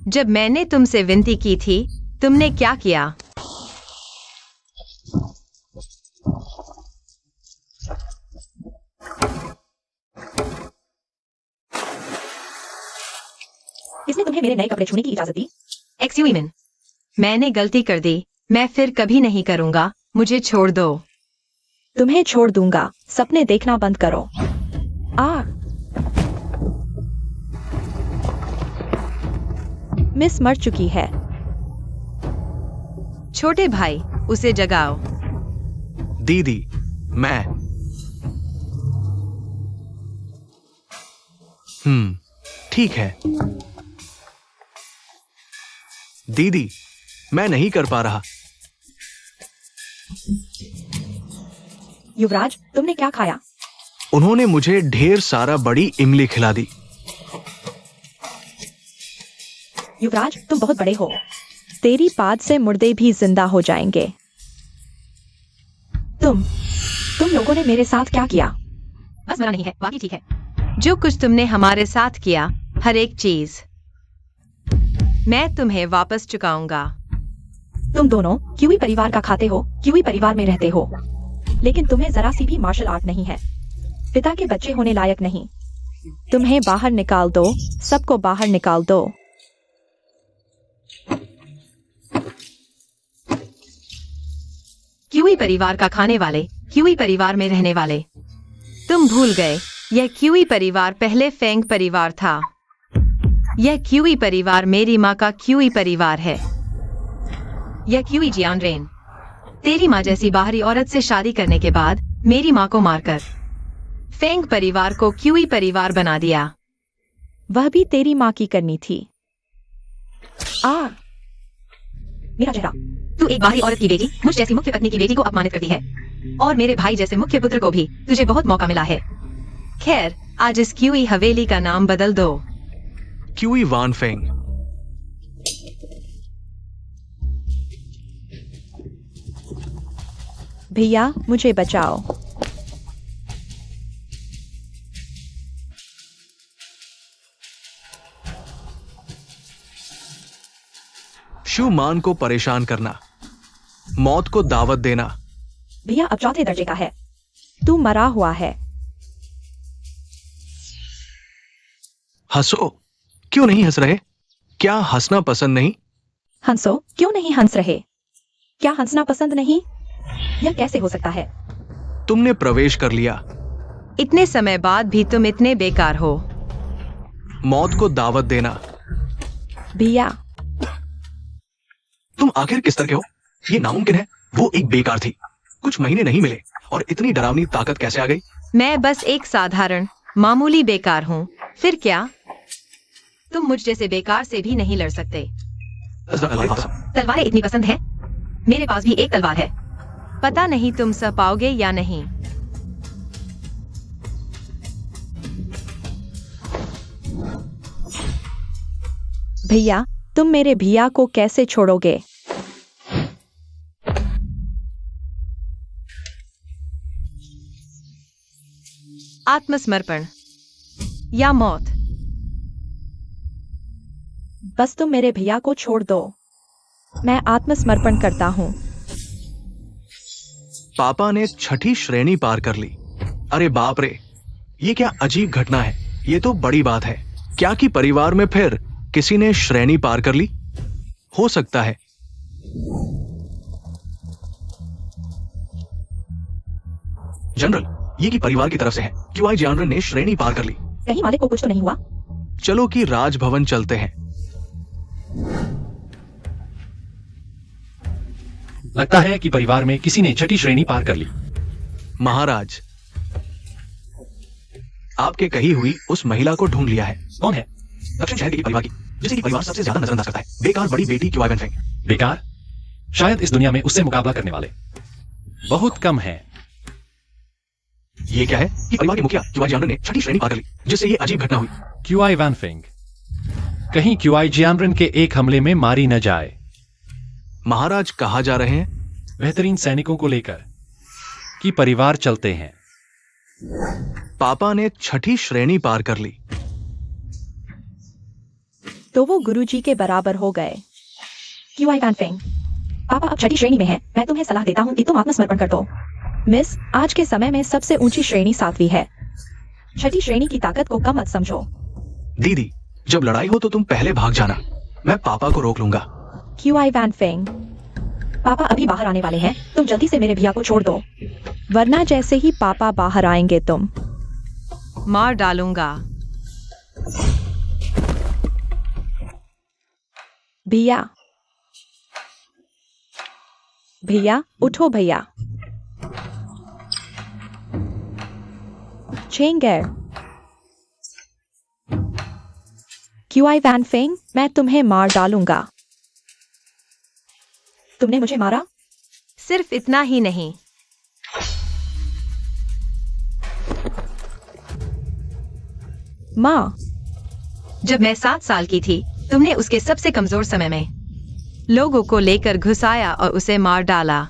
जब मैंने तुमसे विनती की थी, तुमने क्या किया? किसने तुम्हें मेरे नए कपड़े छूने की इजाजत दी? एक्सयूमिन, मैंने गलती कर दी, मैं फिर कभी नहीं करूंगा, मुझे छोड़ दो। तुम्हें छोड़ दूंगा, सपने देखना बंद करो। मिस मर चुकी है। छोटे भाई, उसे जगाओ। दीदी, मैं। ठीक है। दीदी, मैं नहीं कर पा रहा। युवराज, तुमने क्या खाया? उन्होंने मुझे ढेर सारा बड़ी इमली खिला दी। युवराज, तुम बहुत बड़े हो। तेरी पाद से मुर्दे भी जिंदा हो जाएंगे। तुम लोगों ने मेरे साथ क्या किया? बस मरा नहीं है, बाकी ठीक है। जो कुछ तुमने हमारे साथ किया, हर एक चीज, मैं तुम्हें वापस चुकाऊंगा। तुम दोनों क्यूई परिवार का खाते हो, क्यूई परिवार में रहते हो, लेकिन तुम्हें जरा सी भी मार्शल आर्ट नहीं है। पिता के बच्चे होने लायक नहीं। तुम्हें बाहर निकाल दो, सबको बाहर निकाल दो। क्यूई परिवार का खाने वाले, क्यूई परिवार में रहने वाले। तुम भूल गए, यह क्यूई परिवार पहले फेंग परिवार था। यह क्यूई परिवार मेरी माँ का क्यूई परिवार है। यह क्यूई जियानरेन, तेरी माँ जैसी बाहरी औरत से शादी करने के बाद मेरी माँ को मारकर फेंग परिवार को क्यूई परिवार बना दिया। वह भी तेरी माँ की करनी थी। मेरा चेहरा। तू एक बाहरी औरत की बेटी, मुझ जैसी मुख्य पत्नी की बेटी को अपमानित करती है, और मेरे भाई जैसे मुख्य पुत्र को भी तुझे बहुत मौका मिला है। खैर, आज इस क्यूई हवेली का नाम बदल दो। क्यूई वान फेंग। भैया, मुझे बचाओ। शू मान को परेशान करना, मौत को दावत देना। भैया अब चौथे दर्जे का है। तू मरा हुआ है। हंसो। क्यों नहीं हंस रहे? क्या हंसना पसंद नहीं? हंसो, क्यों नहीं हंस रहे? क्या हंसना पसंद नहीं? यह कैसे हो सकता है? तुमने प्रवेश कर लिया। इतने समय बाद भी तुम इतने बेकार हो। मौत को दावत देना। भैया, तुम आखिर किस तरह के हो? ये नामुमकिन है। वो एक बेकार थी, कुछ महीने नहीं मिले और इतनी डरावनी ताकत कैसे आ गई? मैं बस एक साधारण मामूली बेकार हूँ। फिर क्या? तुम मुझ जैसे बेकार से भी नहीं लड़ सकते। तलवारें इतनी पसंद है? मेरे पास भी एक तलवार है। पता नहीं तुम सह पाओगे या नहीं। भैया, तुम मेरे भैया को कैसे छोड़ोगे? आत्मसमर्पण या मौत। बस तुम मेरे भैया को छोड़ दो। मैं आत्मसमर्पण करता हूँ। पापा ने 6ठी श्रेणी पार कर ली। अरे बाप रे, ये क्या अजीब घटना है। ये तो बड़ी बात है। क्या कि परिवार में फिर किसी ने श्रेणी पार कर ली? हो सकता है। जनरल, ये कि परिवार की तरफ से है। क्यूआई जियानरेन ने श्रेणी पार कर ली। कहीं मालिक को कुछ तो नहीं हुआ? चलो कि राजभवन चलते हैं। लगता है कि परिवार में किसी ने 6ठी श्रेणी पार कर ली। महाराज, आपके कही हुई उस महिला को ढूंढ लिया है। कौन है? दक्षिण शहर के परिवार की, जिसे कि परिवार सबसे ज्यादा नजरअंदाज करता है। बेकार बड़ी बेटी क्यूआई वान फेंग। बेकार? शायद इस दुनिया में उससे मुकाबला करने वाले बहुत कम हैं। ये क्या है कि परिवार के मुखिया क्यूआई जियानरेन ने 6ठी श्रेणी पार कर ली, जिससे ये अजीब घटना हुई। क्यूआई वान फेंग, कहीं क्यूआई जियानरेन के एक हमले में मारी न जाए। महाराज कहा जा रहे हैं? बेहतरीन सैनिकों को लेकर कि परिवार चलते हैं। पापा ने 6ठी श्रेणी पार कर ली। तो वो गुरुजी के बराबर हो गए। क्यूआई वान फेंग, पापा अब 6ठी श्रेणी में है। मैं तुम्हें सलाह देता हूँ कि तुम आत्मसमर्पण कर दो। मिस, आज के समय में सबसे ऊंची श्रेणी 7वीं है। 6ठी श्रेणी की ताकत को कम मत समझो। दीदी, जब लड़ाई हो तो तुम पहले भाग जाना, मैं पापा को रोक लूंगा। क्यूआई वैन फेंग, पापा अभी बाहर आने वाले हैं, तुम जल्दी से मेरे भैया को छोड़ दो, वरना जैसे ही पापा बाहर आएंगे तुम मार डालूंगा। भैया, भैया उठो भैया। चेंगर, क्यूआई वैन फेंग, मैं तुम्हें मार डालूंगा। तुमने मुझे मारा? सिर्फ इतना ही नहीं, माँ, जब मैं 7 साल की थी तुमने उसके सबसे कमजोर समय में लोगों को लेकर घुसाया और उसे मार डाला।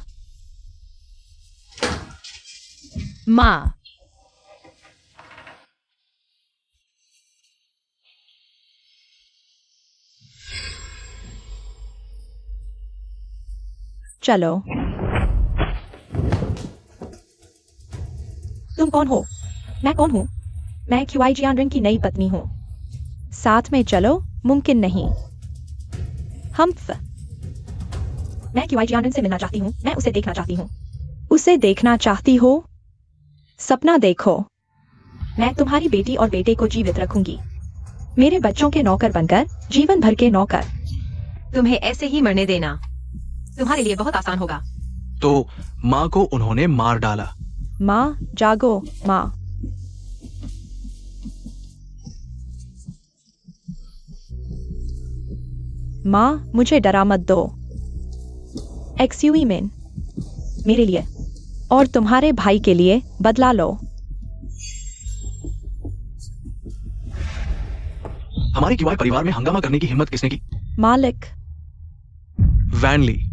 माँ, चलो। तुम कौन हो? मैं कौन हूँ? मैं क्यूआई जियानरिंग की नई पत्नी हूँ। साथ में चलो, मुमकिन नहीं। मैं क्यूआई जियानरिंग से मिलना चाहती हूँ, मैं उसे देखना चाहती हूँ। उसे देखना चाहती हो? सपना देखो। मैं तुम्हारी बेटी और बेटे को जीवित रखूंगी, मेरे बच्चों के नौकर बनकर, जीवन भर के नौकर। तुम्हें ऐसे ही मरने देना तुम्हारे लिए बहुत आसान होगा। तो माँ को उन्होंने मार डाला। माँ, जागो माँ। माँ, मुझे डरा मत दो। एक्सयूई मेन, मेरे लिए और तुम्हारे भाई के लिए बदला लो। हमारे क्यूआई परिवार में हंगामा करने की हिम्मत किसने की? मालिक। वैनली।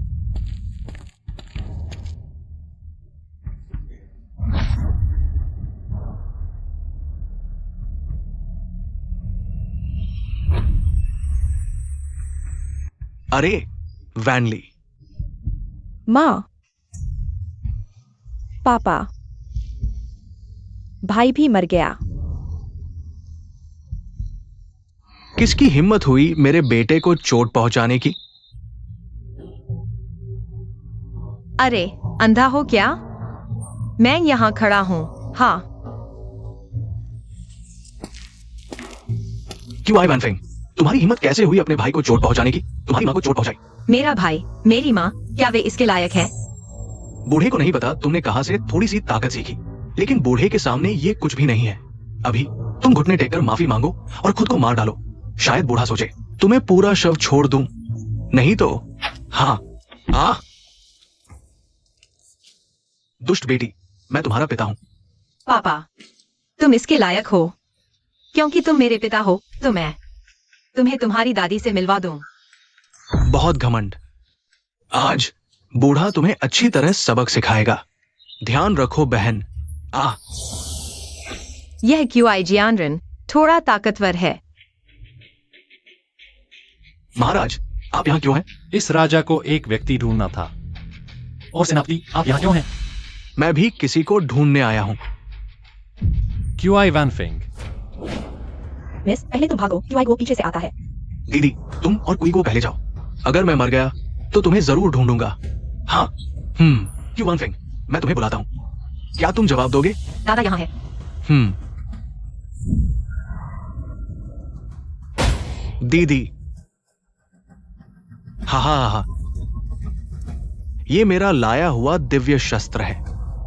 अरे वैनली। माँ, पापा, भाई भी मर गया। किसकी हिम्मत हुई मेरे बेटे को चोट पहुंचाने की? अरे अंधा हो क्या? मैं यहाँ खड़ा हूँ। हाँ, क्यूआई वैन फेंग, तुम्हारी हिम्मत कैसे हुई अपने भाई को चोट पहुंचाने की? तुम्हारी माँ को चोट पहुंचाई। मेरा भाई, मेरी माँ, क्या वे इसके लायक है? बूढ़े को नहीं पता तुमने कहां से थोड़ी सी ताकत सीखी, लेकिन बूढ़े के सामने ये कुछ भी नहीं है। अभी तुम घुटने टेककर माफी मांगो और खुद को मार डालो। शायद बूढ़ा सोचे तुम्हें पूरा शव छोड़ दूं, नहीं तो हाँ। दुष्ट बेटी, मैं तुम्हारा पिता हूं। पापा, तुम इसके लायक हो, क्योंकि तुम मेरे पिता हो तो मैं तुम्हें तुम्हारी दादी से मिलवा दूं। बहुत घमंड। आज बूढ़ा तुम्हें अच्छी तरह सबक सिखाएगा। ध्यान रखो बहन। यह क्यूआई जियानरिन थोड़ा ताकतवर है। महाराज, आप यहाँ क्यों हैं? इस राजा को एक व्यक्ति ढूंढना था। और सेनापति, आप यहाँ क्यों हैं? मैं भी किसी को ढूंढने आया हूँ। QI Wan Feng. मिस, पहले तुम भागो, क्यूआई वो पीछे से आता है। दीदी, तुम और कुईगो पहले जाओ। अगर मैं मर गया तो तुम्हें जरूर ढूंढूंगा। हाँ। क्यू वैन फेंग, मैं तुम्हें बुलाता हूँ, क्या तुम जवाब दोगे? दादा यहाँ है। दीदी। हा, ये मेरा लाया हुआ दिव्य शस्त्र है।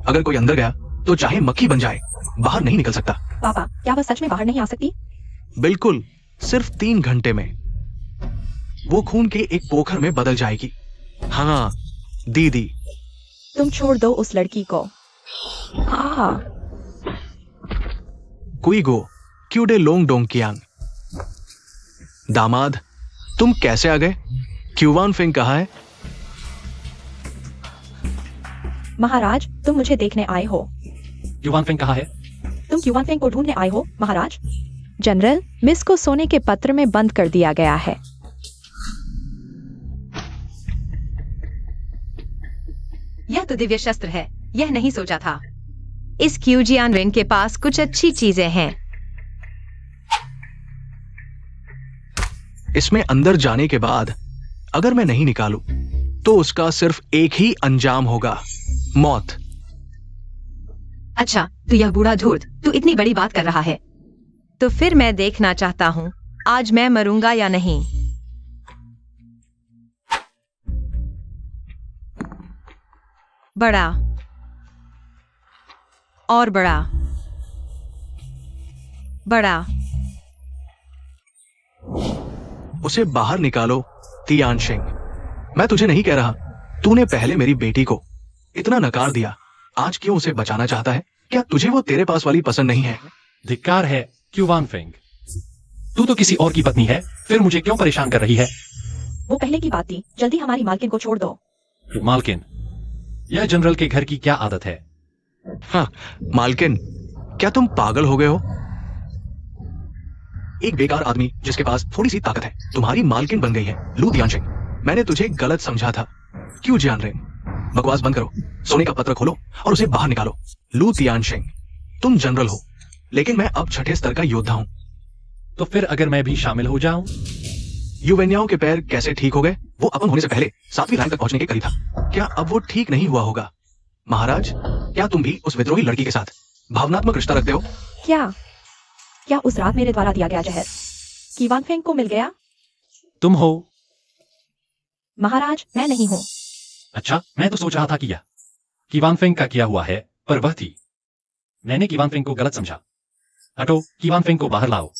अगर कोई अंदर गया तो चाहे मक्खी बन जाए, बाहर नहीं निकल सकता। पापा, क्या वह सच में बाहर नहीं आ सकती? बिल्कुल, सिर्फ 3 घंटे में वो खून के एक पोखर में बदल जाएगी। हाँ दीदी। तुम छोड़ दो उस लड़की को। कुईगो, क्यूडे लोंग डोंगकियांग। दामाद, तुम कैसे आ गए? क्यूवान फेंग कहाँ है? महाराज, तुम मुझे देखने आए हो। क्यूवान फेंग कहाँ है? तुम क्यूवान फेंग को ढूंढने आए हो, महाराज। जनरल, मिस को सोने के पत्र में बंद कर दिया गया है। यह तो दिव्य शस्त्र है, यह नहीं सोचा था। इस क्यू जियानरिन के पास कुछ अच्छी चीजें हैं। इसमें अंदर जाने के बाद अगर मैं नहीं निकालूं तो उसका सिर्फ एक ही अंजाम होगा, मौत। अच्छा, तो यह बूढ़ा धूर्त तू इतनी बड़ी बात कर रहा है। तो फिर मैं देखना चाहता हूँ आज मैं मरूंगा या नहीं। बड़ा और बड़ा, बड़ा। उसे बाहर निकालो तियानशिंग। मैं तुझे नहीं कह रहा, तूने पहले मेरी बेटी को इतना नकार दिया, आज क्यों उसे बचाना चाहता है? क्या तुझे वो तेरे पास वाली पसंद नहीं है? धिक्कार है क्यू वानफेंग। तू तो किसी और की पत्नी है, फिर मुझे क्यों परेशान कर रही है? वो पहले की बात थी, जल्दी हमारी मालकिन को छोड़ दो। मालकिन, यह जनरल के घर की क्या आदत है? हाँ, मालकिन, क्या तुम पागल हो गए हो? एक बेकार आदमी जिसके पास थोड़ी सी ताकत है तुम्हारी मालकिन बन गई है। लू तियानशिंग, मैंने तुझे गलत समझा था। क्यों जियान रेन, बकवास बंद करो, सोने का पत्र खोलो और उसे बाहर निकालो। लू तियानशिंग, तुम जनरल हो, लेकिन मैं अब छठे स्तर का योद्धा हूं। तो फिर अगर मैं भी शामिल हो जाऊं? युवेन्याओं के पैर कैसे ठीक हो गए? वो अपंग होने से पहले 7वीं रैंक तक पहुंचने के करीब था। क्या अब वो ठीक नहीं हुआ होगा? महाराज, क्या तुम भी उस विद्रोही लड़की के साथ भावनात्मक रिश्ता रखते हो? क्या उस रात मेरे द्वारा दिया गया जहर की वानफेंग को मिल गया? तुम हो? महाराज, मैं नहीं हूँ। अच्छा, मैं तो सोच रहा था कि यह कीवानफेंग का किया हुआ है, पर वह थी। मैंने कीवानफेंग को गलत समझा। हटो, कीवानफेंग को बाहर लाओ।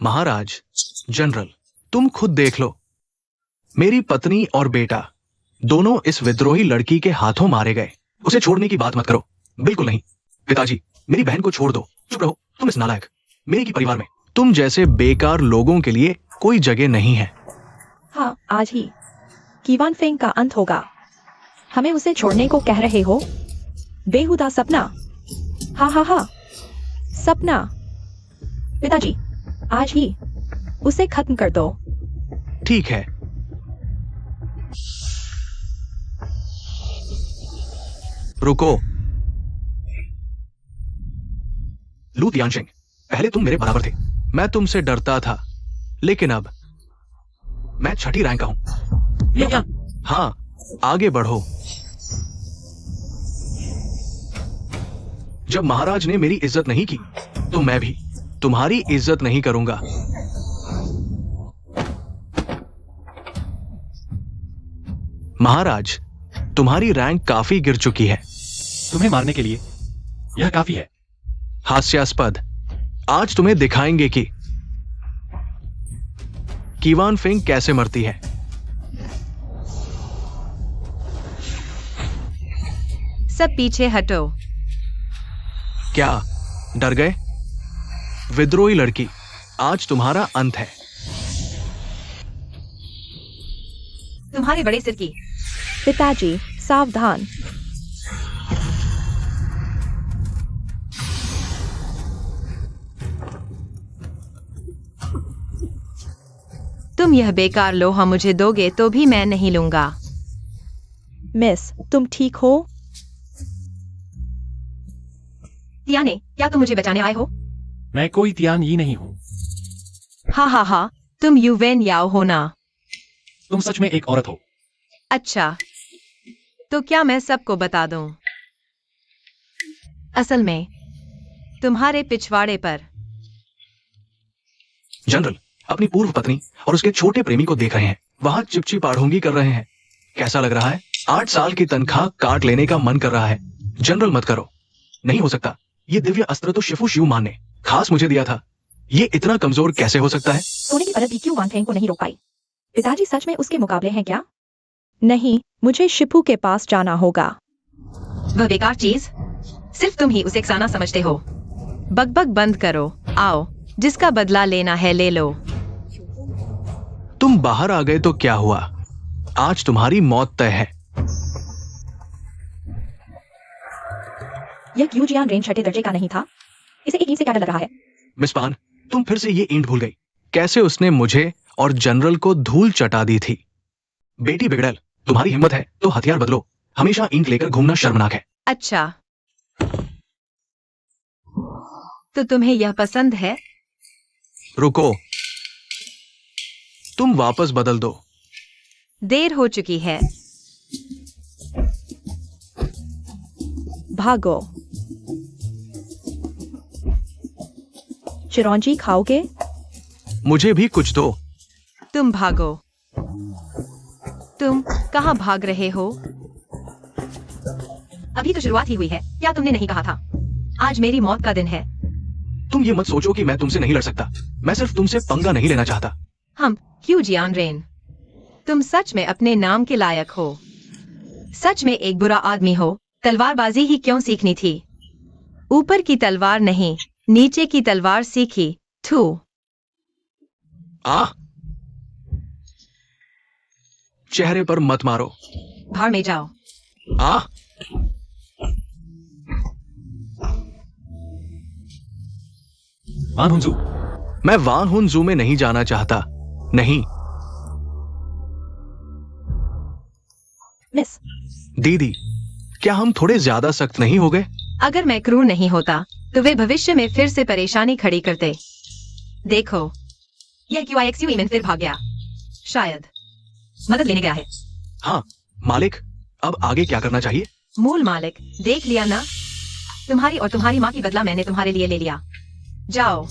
महाराज, जनरल, तुम खुद देख लो, मेरी पत्नी और बेटा दोनों इस विद्रोही लड़की के हाथों मारे गए। उसे छोड़ने की बात मत करो, बिल्कुल नहीं। पिताजी, मेरी बहन को छोड़ दो। चुप रहो, तुम इस नालायक। मेरे की परिवार में तुम जैसे बेकार लोगों के लिए कोई जगह नहीं है। हाँ, आज ही की वानफेंग का अंत होगा। हमें उसे छोड़ने को कह रहे हो? बेहुदा सपना। हाँ हाँ हाँ, सपना। पिताजी, आज ही उसे खत्म कर दो। ठीक है। रुको। लू तियानशिंग, पहले तुम मेरे बराबर थे, मैं तुमसे डरता था, लेकिन अब मैं छठी रैंक का हूं। ये क्या? हाँ, आगे बढ़ो। जब महाराज ने मेरी इज्जत नहीं की, तो मैं भी तुम्हारी इज्जत नहीं करूंगा। महाराज, तुम्हारी रैंक काफी गिर चुकी है। तुम्हें मारने के लिए यह काफी है। हास्यास्पद। आज तुम्हें दिखाएंगे कि कीवानफेंग कैसे मरती है। सब पीछे हटो। क्या डर गए? विद्रोही लड़की, आज तुम्हारा अंत है। तुम्हारे बड़े सिर की। पिताजी, सावधान। तुम यह बेकार लोहा मुझे दोगे तो भी मैं नहीं लूंगा। मिस, तुम ठीक हो? तियाने, क्या तुम मुझे बचाने आए हो? मैं कोई तियान ही नहीं हूं। हा हा हा, तुम युवेन याओ हो ना? तुम सच में एक औरत हो। अच्छा, तो क्या मैं सबको बता दूं? असल में तुम्हारे पिछवाड़े पर। जनरल, अपनी पूर्व पत्नी और उसके छोटे प्रेमी को देख रहे हैं, वहां चिपची पाढ़ोंगी कर रहे हैं। कैसा लग रहा है? 8 साल की तनख्वाह काट लेने का मन कर रहा है। जनरल, मत करो, नहीं हो सकता। ये दिव्य अस्त्र तो शिफू शिवमान ने खास मुझे दिया था। ये इतना कमजोर कैसे हो सकता है? सोने की परत भी क्यों वानफेंग को नहीं रोक पाई? पिताजी सच में उसके मुकाबले हैं क्या? नहीं, मुझे शिपू के पास जाना होगा। वह बेकार चीज, सिर्फ तुम ही उसे एकसाना समझते हो। बकबक बंद करो। आओ, जिसका बदला लेना है ले लो। तुम बाहर आ गए तो क्या हुआ? आज तुम्हारी मौत तय है। यह क्यू जियान रेन छठे दर्जे का नहीं था? इसे एक ईंट से क्या डर लग रहा है? मिस पान, तुम फिर से ये ईंट भूल गई। कैसे उसने मुझे और जनरल को धूल चटा दी थी। बेटी बिगड़ल, तुम्हारी हिम्मत है तो हथियार बदलो। हमेशा ईंट लेकर घूमना शर्मनाक है। अच्छा, तो तुम्हें यह पसंद है? रुको। तुम वापस बदल दो। देर हो चुकी है। भागो। चिरौंजी खाओगे? मुझे भी कुछ दो। तुम भागो। तुम कहाँ भाग रहे हो? अभी तो शुरुआत ही हुई है। क्या तुमने नहीं कहा था? आज मेरी मौत का दिन है। तुम ये मत सोचो कि मैं तुमसे नहीं लड़ सकता। मैं सिर्फ तुमसे पंगा नहीं लेना चाहता। हम क्यों जियान रेन? तुम सच में अपने नाम के लायक हो। सच में एक बुरा आदमी हो। तलवारबाजी ही क्यों सीखनी थी? ऊपर की तलवार नहीं, नीचे की तलवार सीखी। थू। आ चेहरे पर मत मारो। भाड़ में जाओ। आ वान हुंजू, मैं वान हुन जू में नहीं जाना चाहता। नहीं। मिस, दीदी, क्या हम थोड़े ज्यादा सख्त नहीं हो गए? अगर मैं क्रूर नहीं होता तो वे भविष्य में फिर से परेशानी खड़ी करते। देखो, यह QIXU ईमेन फिर भाग गया। शायद मदद लेने गया है। हाँ मालिक, अब आगे क्या करना चाहिए? मूल मालिक, देख लिया ना? तुम्हारी और तुम्हारी माँ की बदला मैंने तुम्हारे लिए ले लिया। जाओ,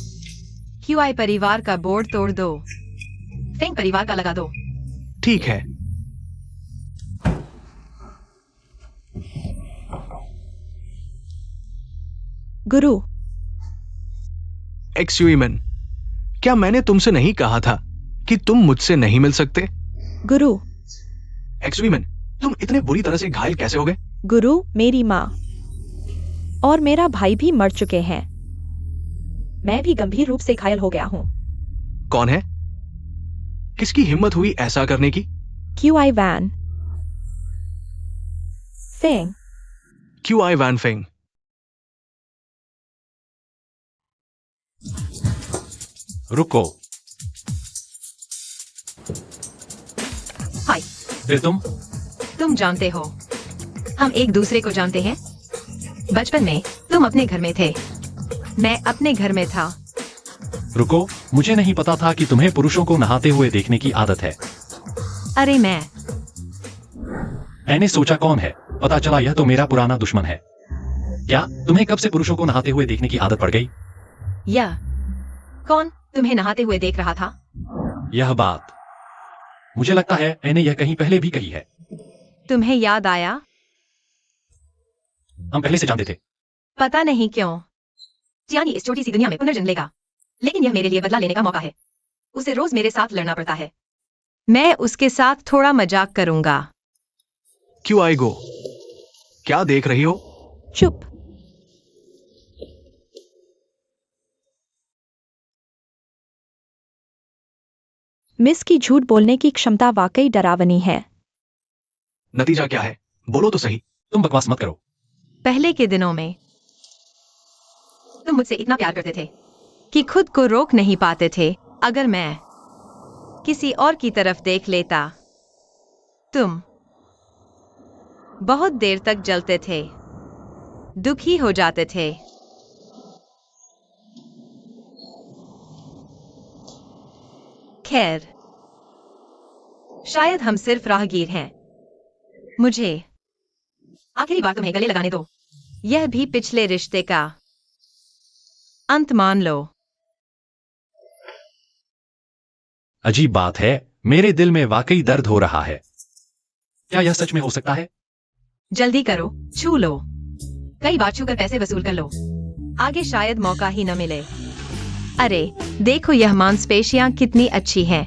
QI परिवार का बोर्ड तोड़ दो। फेंग परिवार का लगा दो। ठीक है। गुरु। एक्सयूइमन, क्या मैंने तुमसे नहीं कहा था कि तुम मुझसे नहीं मिल सकते? गुरु। एक्सयूइमन, तुम इतने बुरी तरह से घायल कैसे हो गए? गुरु, मेरी माँ और मेरा भाई भी मर चुके हैं। मैं भी गंभीर रूप से घायल हो गया हूँ। कौन है? किसकी हिम्मत हुई ऐसा करने की? QI Wan Feng. QI Wan Feng. रुको। हाय। फिर तुम जानते हो, हम एक दूसरे को जानते हैं। बचपन में तुम अपने घर में थे, मैं अपने घर में था। रुको, मुझे नहीं पता था कि तुम्हें पुरुषों को नहाते हुए देखने की आदत है। अरे मैंने सोचा कौन है, पता चला यह तो मेरा पुराना दुश्मन है। क्या तुम्हें कब से पुरुषों को नहाते हुए देखने की आदत पड़ गई? या कौन तुम्हें नहाते हुए देख रहा था? यह बात मुझे लगता है मैंने यह कहीं पहले भी कही है। तुम्हें याद आया? हम पहले से जानते थे। पता नहीं क्यों। जियानी इस छोटी सी दुनिया में पुनर्जन्म लेगा, लेकिन यह मेरे लिए बदला लेने का मौका है। उसे रोज मेरे साथ लड़ना पड़ता है। मैं उसके साथ थोड़ा मजाक करूंगा। QI गो। क्या देख रही हो? चुप। मिस की झूठ बोलने की क्षमता वाकई डरावनी है। नतीजा क्या है? बोलो तो सही। तुम बकवास मत करो। पहले के दिनों में तुम मुझसे इतना प्यार करते थे कि खुद को रोक नहीं पाते थे। अगर मैं किसी और की तरफ देख लेता, तुम बहुत देर तक जलते थे, दुखी हो जाते थे। खैर, शायद हम सिर्फ राहगीर हैं। मुझे आखिरी बार तुम्हें गले लगाने दो। यह भी पिछले रिश्ते का अंत मान लो। अजीब बात है, मेरे दिल में वाकई दर्द हो रहा है। क्या यह सच में हो सकता है? जल्दी करो, छू लो। कई बार छूकर पैसे वसूल कर लो। आगे शायद मौका ही न मिले। अरे देखो, यह मांसपेशियां कितनी अच्छी हैं।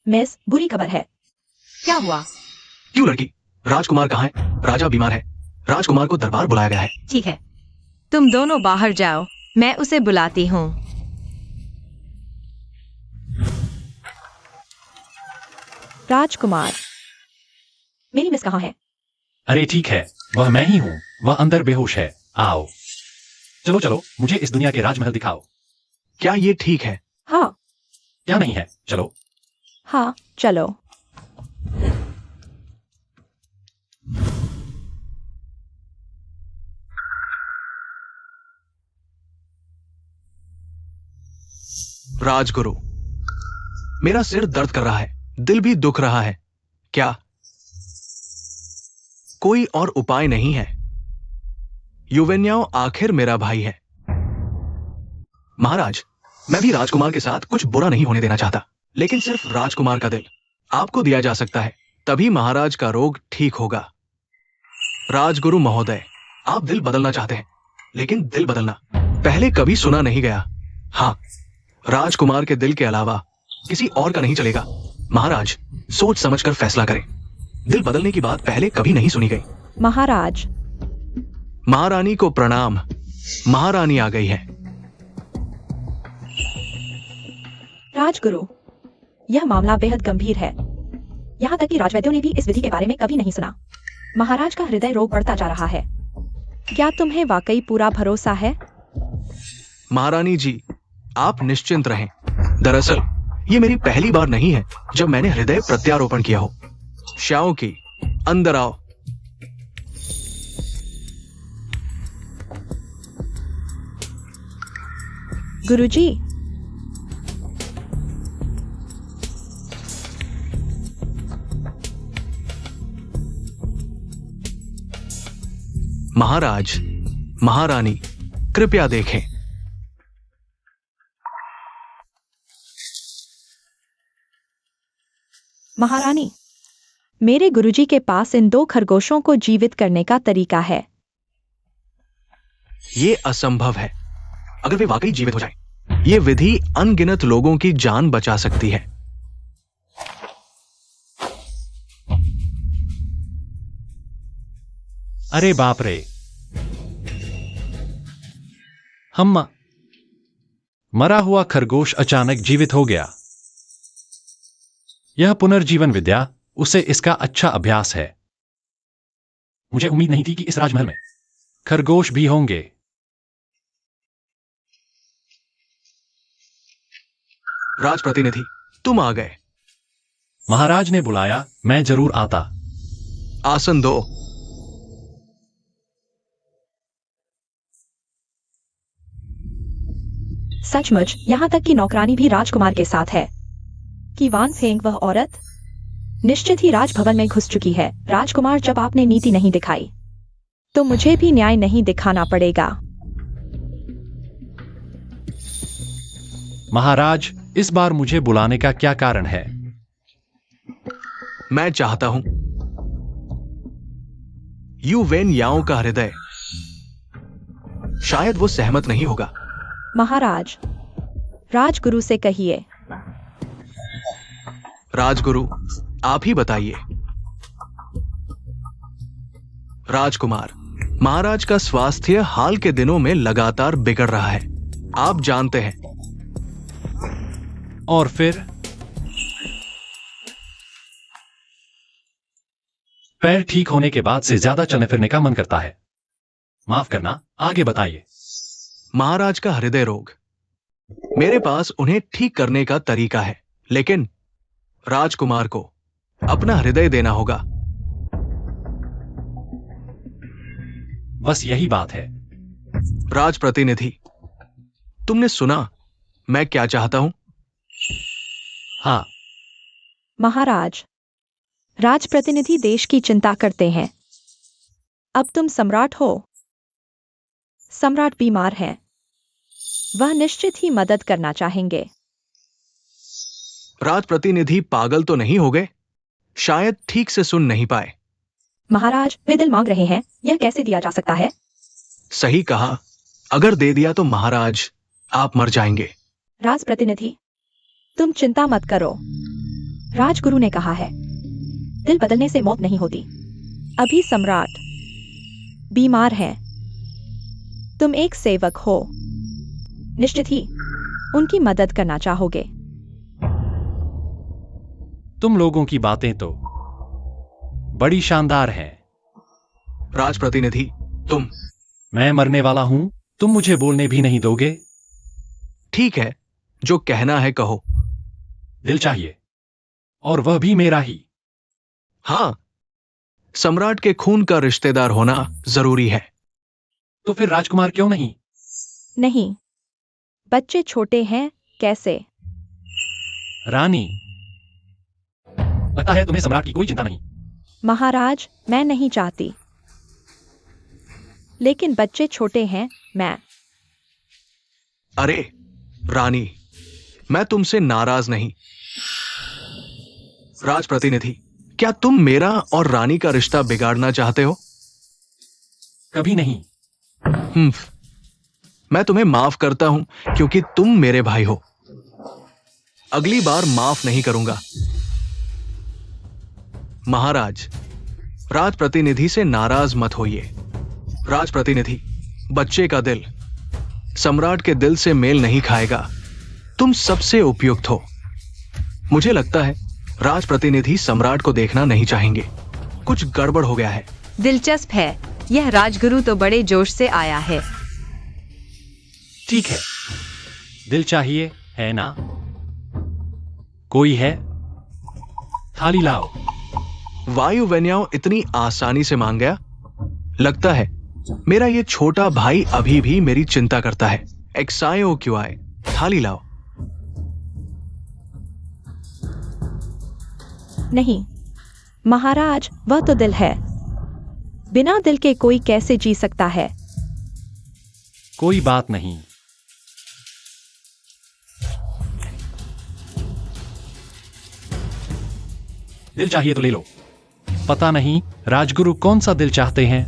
मिस, बुरी खबर है। क्या हुआ? क्यों लड़की? राजकुमार कहाँ है? राजा बीमार है। राजकुमार को दरबार बुलाया गया है। ठीक है, तुम दोनों बाहर जाओ, मैं उसे बुलाती हूँ। राजकुमार। मेरी मिस कहाँ है? अरे ठीक है, वह मैं ही हूँ। वह अंदर बेहोश है। आओ, चलो चलो, मुझे इस दुनिया के राजमहल दिखाओ। क्या ये ठीक है? हाँ। क्या नहीं है? चलो। हाँ, चलो। राजगुरु, मेरा सिर दर्द कर रहा है, दिल भी दुख रहा है। क्या कोई और उपाय नहीं है? युवेन्याओ आखिर मेरा भाई है। महाराज, मैं भी राजकुमार के साथ कुछ बुरा नहीं होने देना चाहता, लेकिन सिर्फ राजकुमार का दिल आपको दिया जा सकता है, तभी महाराज का रोग ठीक होगा। राजगुरु महोदय, आप दिल बदलना चाहते हैं, लेकिन दिल बदलना पहले कभी सुना नहीं गया। हाँ, राजकुमार के दिल के अलावा किसी और का नहीं चलेगा। महाराज, सोच समझकर फैसला करें। दिल बदलने की बात पहले कभी नहीं सुनी गई। महाराज। महारानी को प्रणाम। महारानी आ गई है। राजगुरु, यह मामला बेहद गंभीर है। यहाँ तक कि राजवैद्यों ने भी इस विधि के बारे में कभी नहीं सुना। महाराज का हृदय रोग बढ़ता जा रहा है। क्या तुम्हें वाकई पूरा भरोसा है? महारानी जी, आप निश्चिंत रहें। दरअसल ये मेरी पहली बार नहीं है जब मैंने हृदय प्रत्यारोपण किया हो। श्याओ की, अंदर आओ। गुरुजी, महाराज, महारानी, कृपया देखें। महारानी, मेरे गुरुजी के पास इन 2 खरगोशों को जीवित करने का तरीका है। ये असंभव है। अगर वे वाकई जीवित हो जाएं, ये विधि अनगिनत लोगों की जान बचा सकती है। अरे बाप रे, हम मरा हुआ खरगोश अचानक जीवित हो गया। यह पुनर्जीवन विद्या, उसे इसका अच्छा अभ्यास है। मुझे उम्मीद नहीं थी कि इस राजमहल में खरगोश भी होंगे। राजप्रतिनिधि, तुम आ गए। महाराज ने बुलाया, मैं जरूर आता। आसन दो। सचमुच, यहाँ तक कि नौकरानी भी राजकुमार के साथ है। कि वान फेंग वह औरत निश्चित ही राजभवन में घुस चुकी है। राजकुमार, जब आपने नीति नहीं दिखाई तो मुझे भी न्याय नहीं दिखाना पड़ेगा। महाराज, इस बार मुझे बुलाने का क्या कारण है? मैं चाहता हूं यू वेन याओ का हृदय। शायद वो सहमत नहीं होगा। महाराज, राजगुरु से कहिए। राजगुरु, आप ही बताइए। राजकुमार, महाराज का स्वास्थ्य हाल के दिनों में लगातार बिगड़ रहा है, आप जानते हैं। और फिर पैर ठीक होने के बाद से ज्यादा चलने फिरने का मन करता है। माफ करना, आगे बताइए। महाराज का हृदय रोग, मेरे पास उन्हें ठीक करने का तरीका है, लेकिन राजकुमार को अपना हृदय देना होगा। बस यही बात है। राजप्रतिनिधि, तुमने सुना मैं क्या चाहता हूं? हाँ। महाराज, राजप्रतिनिधि देश की चिंता करते हैं। अब तुम सम्राट हो। सम्राट बीमार है, वह निश्चित ही मदद करना चाहेंगे। राजप्रतिनिधि पागल तो नहीं हो गए? शायद ठीक से सुन नहीं पाए। महाराज, वे दिल मांग रहे हैं, यह कैसे दिया जा सकता है? सही कहा, अगर दे दिया तो महाराज आप मर जाएंगे। राजप्रतिनिधि, तुम चिंता मत करो। राजगुरु ने कहा है, दिल बदलने से मौत नहीं होती। अभी सम्राट बीमार है। तुम एक सेवक हो, निश्चित ही उनकी मदद करना चाहोगे। तुम लोगों की बातें तो बड़ी शानदार हैं। राजप्रतिनिधि, तुम। मैं मरने वाला हूं, तुम मुझे बोलने भी नहीं दोगे? ठीक है, जो कहना है कहो। दिल चाहिए, और वह भी मेरा ही। हाँ, सम्राट के खून का रिश्तेदार होना जरूरी है। तो फिर राजकुमार क्यों नहीं? नहीं, बच्चे छोटे हैं, कैसे? रानी, लगता है तुम्हें सम्राट की कोई चिंता नहीं। महाराज, मैं नहीं चाहती, लेकिन बच्चे छोटे हैं। मैं अरे रानी, मैं तुमसे नाराज नहीं। राजप्रतिनिधि, क्या तुम मेरा और रानी का रिश्ता बिगाड़ना चाहते हो? कभी नहीं। मैं तुम्हें माफ करता हूं क्योंकि तुम मेरे भाई हो। अगली बार माफ नहीं करूंगा। महाराज, राजप्रतिनिधि से नाराज मत होइए। राजप्रतिनिधि, बच्चे का दिल सम्राट के दिल से मेल नहीं खाएगा। तुम सबसे उपयुक्त हो। मुझे लगता है राजप्रतिनिधि सम्राट को देखना नहीं चाहेंगे। कुछ गड़बड़ हो गया है। दिलचस्प है। यह राजगुरु तो बड़े जोश से आया है। ठीक है, दिल चाहिए है ना? कोई है? थाली लाओ। वायुवेन्याओ इतनी आसानी से मांग गया? लगता है मेरा ये छोटा भाई अभी भी मेरी चिंता करता है। एक्सायो क्यों आए? थाली लाओ। नहीं महाराज, वह तो दिल है। बिना दिल के कोई कैसे जी सकता है? कोई बात नहीं। दिल चाहिए तो ले लो। पता नहीं राजगुरु कौन सा दिल चाहते हैं।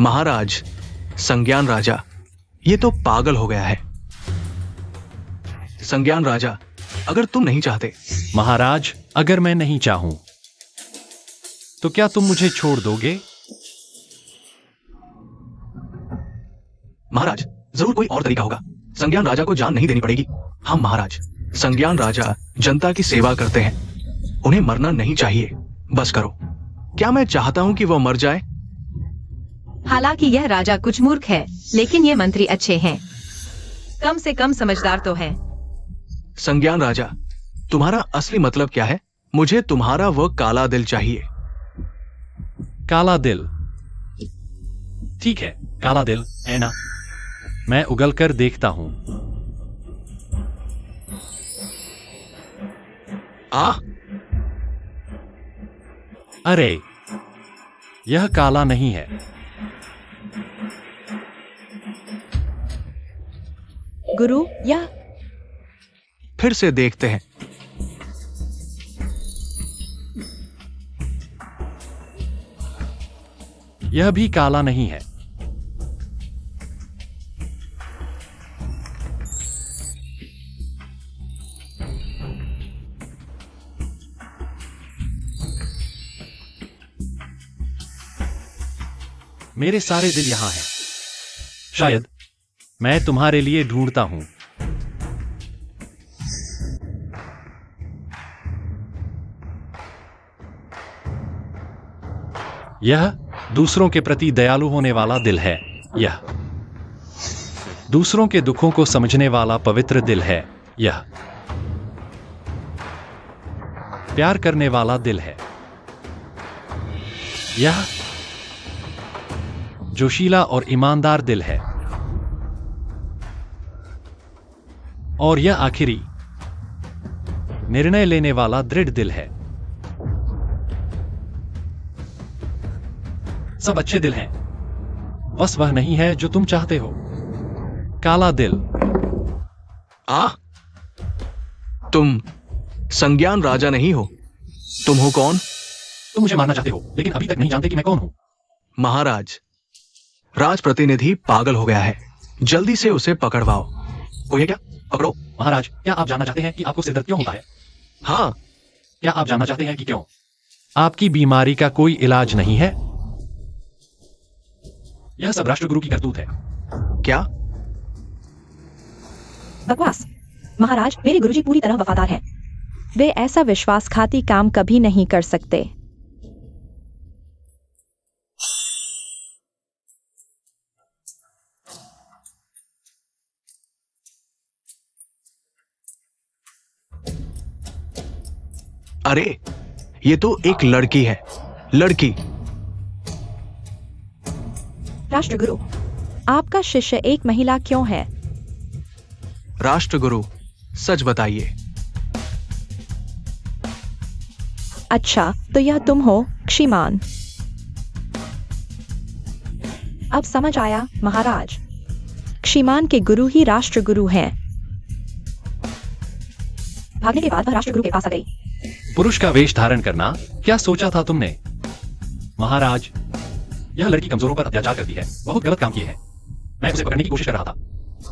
महाराज, संज्ञान राजा, ये तो पागल हो गया है। संज्ञान राजा, अगर तुम नहीं चाहते। महाराज, अगर मैं नहीं चाहूं तो क्या तुम मुझे छोड़ दोगे? महाराज, जरूर कोई और तरीका होगा। संज्ञान राजा को जान नहीं देनी पड़ेगी। हाँ महाराज, संज्ञान राजा जनता की सेवा करते हैं। उन्हें मरना नहीं चाहिए। बस करो। क्या मैं चाहता हूं कि वह मर जाए? हालांकि यह राजा कुछ मूर्ख है, लेकिन ये मंत्री अच्छे हैं। कम से कम समझदार तो है। संज्ञान राजा, तुम्हारा असली मतलब क्या है? मुझे तुम्हारा वह काला दिल चाहिए। काला दिल? ठीक है, काला दिल है ना? मैं उगल कर देखता हूं। अरे, यह काला नहीं है। गुरु, यह फिर से देखते हैं। यह भी काला नहीं है। मेरे सारे दिल यहां हैं। शायद मैं तुम्हारे लिए ढूंढता हूं। यह दूसरों के प्रति दयालु होने वाला दिल है। यह दूसरों के दुखों को समझने वाला पवित्र दिल है। यह प्यार करने वाला दिल है। यह जोशीला और ईमानदार दिल है। और यह आखिरी निर्णय लेने वाला दृढ़ दिल है। सब अच्छे दिल हैं, बस वह नहीं है जो तुम चाहते हो। काला दिल। तुम संज्ञान राजा नहीं हो। तुम हो कौन? तुम मुझे मारना चाहते हो, लेकिन अभी तक नहीं जानते कि मैं कौन हूं। महाराज, राजप्रतिनिधि पागल हो गया है। जल्दी से उसे पकड़वाओ। कोई है क्या? पकड़ो। महाराज, क्या आप जानना चाहते हैं कि आपको सिरदर्द क्यों होता है? हाँ। क्या आप जानना चाहते हैं कि क्यों? आपकी बीमारी का कोई इलाज नहीं है? यह सब राष्ट्रगुरु की करतूत है। क्या? बकवास। महाराज, मेरे गुरुजी पूरी तरह वफादार हैं। वे ऐसा विश्वासघाती काम कभी नहीं कर सकते। अरे, ये तो एक लड़की है। लड़की। राष्ट्रगुरु, आपका शिष्य एक महिला क्यों है? राष्ट्रगुरु, सच बताइए। अच्छा, तो यह तुम हो, क्षीमान। अब समझ आया, महाराज। क्षीमान के गुरु ही राष्ट्रगुरु हैं। भागने के बाद वह राष्ट्रगुरु के पास आ गई। पुरुष का वेश धारण करना क्या सोचा था तुमने? महाराज, यह लड़की कमजोरों पर अत्याचार करती है, बहुत गलत काम किए है। मैं उसे पकड़ने की कोशिश कर रहा था।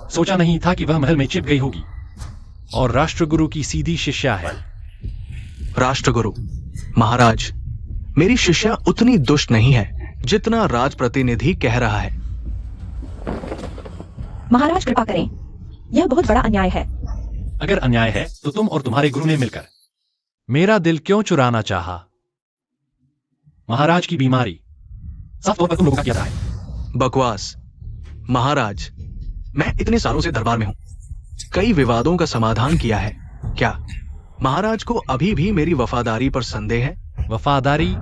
सोचा नहीं था कि वह महल में छिप गई होगी और राष्ट्रगुरु की सीधी शिष्या है। राष्ट्रगुरु, महाराज, मेरी शिष्या उतनी दुष्ट नहीं है जितना राज प्रतिनिधि कह रहा है। महाराज कृपा करें, यह बहुत बड़ा अन्याय है। अगर अन्याय है तो तुम और तुम्हारे गुरु ने मिलकर मेरा दिल क्यों चुराना चाहा? महाराज की बीमारी साफ तौर पर तुम लोगों का किया है। बकवास। महाराज, मैं इतने सालों से दरबार में हूं, कई विवादों का समाधान किया है। क्या महाराज को अभी भी मेरी वफादारी पर संदेह है? वफादारी?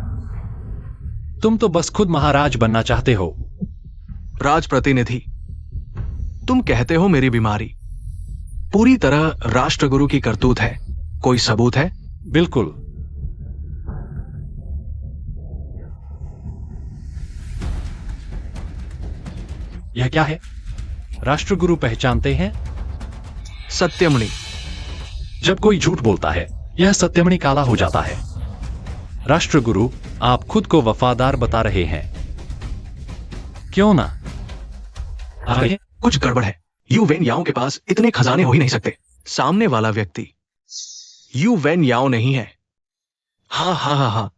तुम तो बस खुद महाराज बनना चाहते हो। राज प्रतिनिधि, तुम कहते हो मेरी बीमारी पूरी तरह राष्ट्रगुरु की करतूत है। कोई सबूत है? बिल्कुल। यह क्या है? राष्ट्रगुरु पहचानते हैं? सत्यमणि। जब कोई झूठ बोलता है, यह सत्यमणि काला हो जाता है। राष्ट्रगुरु, आप खुद को वफादार बता रहे हैं, क्यों ना? आगे कुछ गड़बड़ है। यू वेन याओ के पास इतने खजाने हो ही नहीं सकते। सामने वाला व्यक्ति यू वेन याओ नहीं है। हाँ,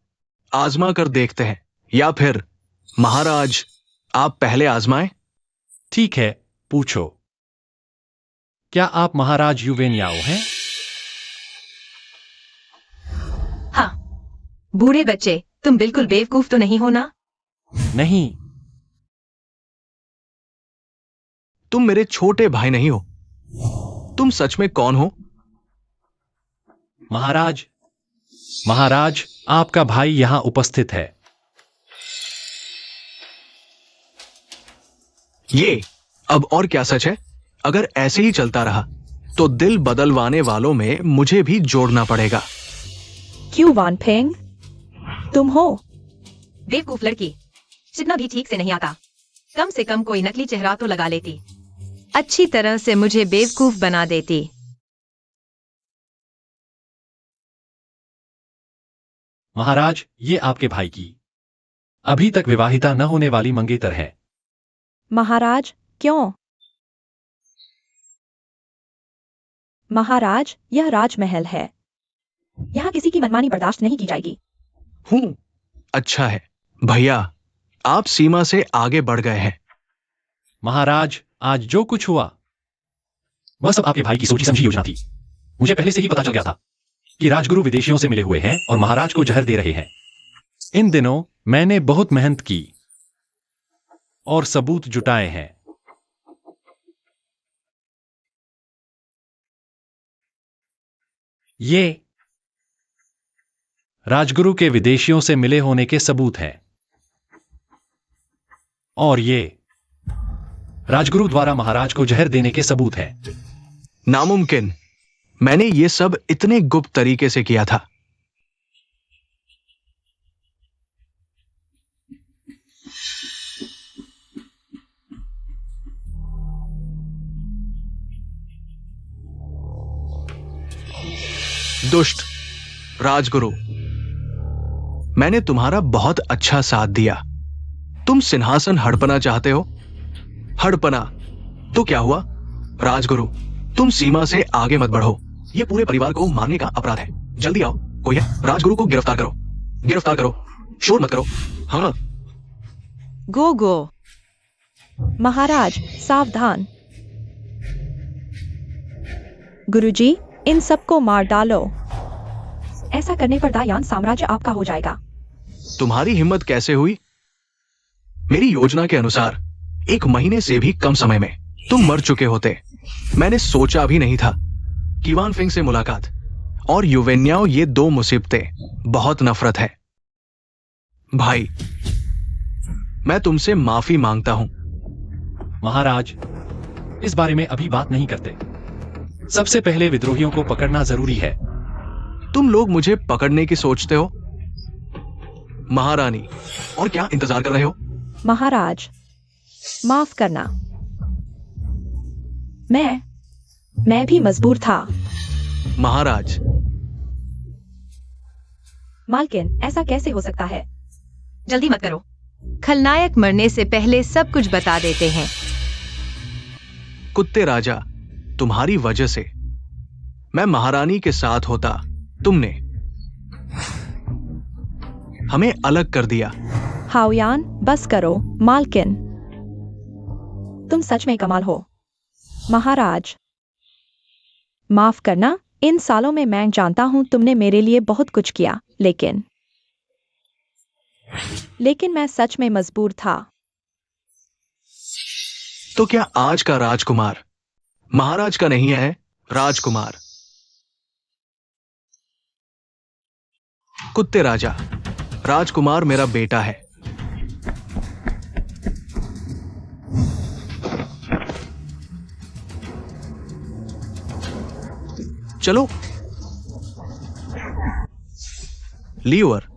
आजमा कर देखते हैं, या फिर महाराज आप पहले आजमाएं। ठीक है, पूछो। क्या आप महाराज युवेन याओ हैं? हाँ। बूढ़े बच्चे, तुम बिल्कुल बेवकूफ तो नहीं हो ना? नहीं। तुम मेरे छोटे भाई नहीं हो। तुम सच में कौन हो? महाराज, महाराज, आपका भाई यहां उपस्थित है। ये अब और क्या सच है? अगर ऐसे ही चलता रहा तो दिल बदलवाने वालों में मुझे भी जोड़ना पड़ेगा। क्यों वानफेंग, तुम हो? बेवकूफ लड़की, जितना भी ठीक से नहीं आता। कम से कम कोई नकली चेहरा तो लगा लेती। अच्छी तरह से मुझे बेवकूफ बना देती। महाराज, ये आपके भाई की अभी तक विवाहिता न होने वाली मंगेतर है। महाराज, क्यों? महाराज, यह राजमहल है। यहाँ किसी की मनमानी बर्दाश्त नहीं की जाएगी। हूं। अच्छा है भैया, आप सीमा से आगे बढ़ गए हैं। महाराज, आज जो कुछ हुआ वह सब आपके भाई की सोची समझी योजना थी। मुझे पहले से ही पता चल गया था कि राजगुरु विदेशियों से मिले हुए हैं और महाराज को जहर दे रहे हैं। इन दिनों मैंने बहुत मेहनत की और सबूत जुटाए हैं। ये राजगुरु के विदेशियों से मिले होने के सबूत हैं और ये राजगुरु द्वारा महाराज को जहर देने के सबूत हैं। नामुमकिन। मैंने ये सब इतने गुप्त तरीके से किया था। दुष्ट राजगुरु, मैंने तुम्हारा बहुत अच्छा साथ दिया। तुम सिंहासन हड़पना चाहते हो? हड़पना तो क्या हुआ? राजगुरु, तुम सीमा से आगे मत बढ़ो। यह पूरे परिवार को मारने का अपराध है। जल्दी आओ, कोई है? राजगुरु को गिरफ्तार करो, गिरफ्तार करो। शोर मत करो। हाँ। गो। महाराज, सावधान। गुरुजी, इन सबको मार डालो। ऐसा करने पर दायान साम्राज्य आपका हो जाएगा। तुम्हारी हिम्मत कैसे हुई? मेरी योजना के अनुसार 1 महीने से भी कम समय में तुम मर चुके होते। मैंने सोचा भी नहीं था। कीवान फिंग से मुलाकात और युवेन्याओ, ये 2 मुसीबतें। बहुत नफरत है भाई। मैं तुमसे माफी मांगता हूं। महाराज, इस बारे में अभी बात नहीं करते। सबसे पहले विद्रोहियों को पकड़ना जरूरी है। तुम लोग मुझे पकड़ने की सोचते हो? महारानी, और क्या इंतजार कर रहे हो? महाराज, माफ करना। मैं भी मजबूर था। महाराज, मालकिन, ऐसा कैसे हो सकता है? जल्दी मत करो। खलनायक मरने से पहले सब कुछ बता देते हैं। कुत्ते राजा, तुम्हारी वजह से मैं महारानी के साथ होता। तुमने हमें अलग कर दिया। हाओयान, बस करो। मालकिन, तुम सच में कमाल हो। महाराज, माफ करना। इन सालों में मैं जानता हूं तुमने मेरे लिए बहुत कुछ किया, लेकिन मैं सच में मजबूर था। तो क्या आज का राजकुमार महाराज का नहीं है? राजकुमार, कुत्ते राजा, राजकुमार मेरा बेटा है। चलो लीवर,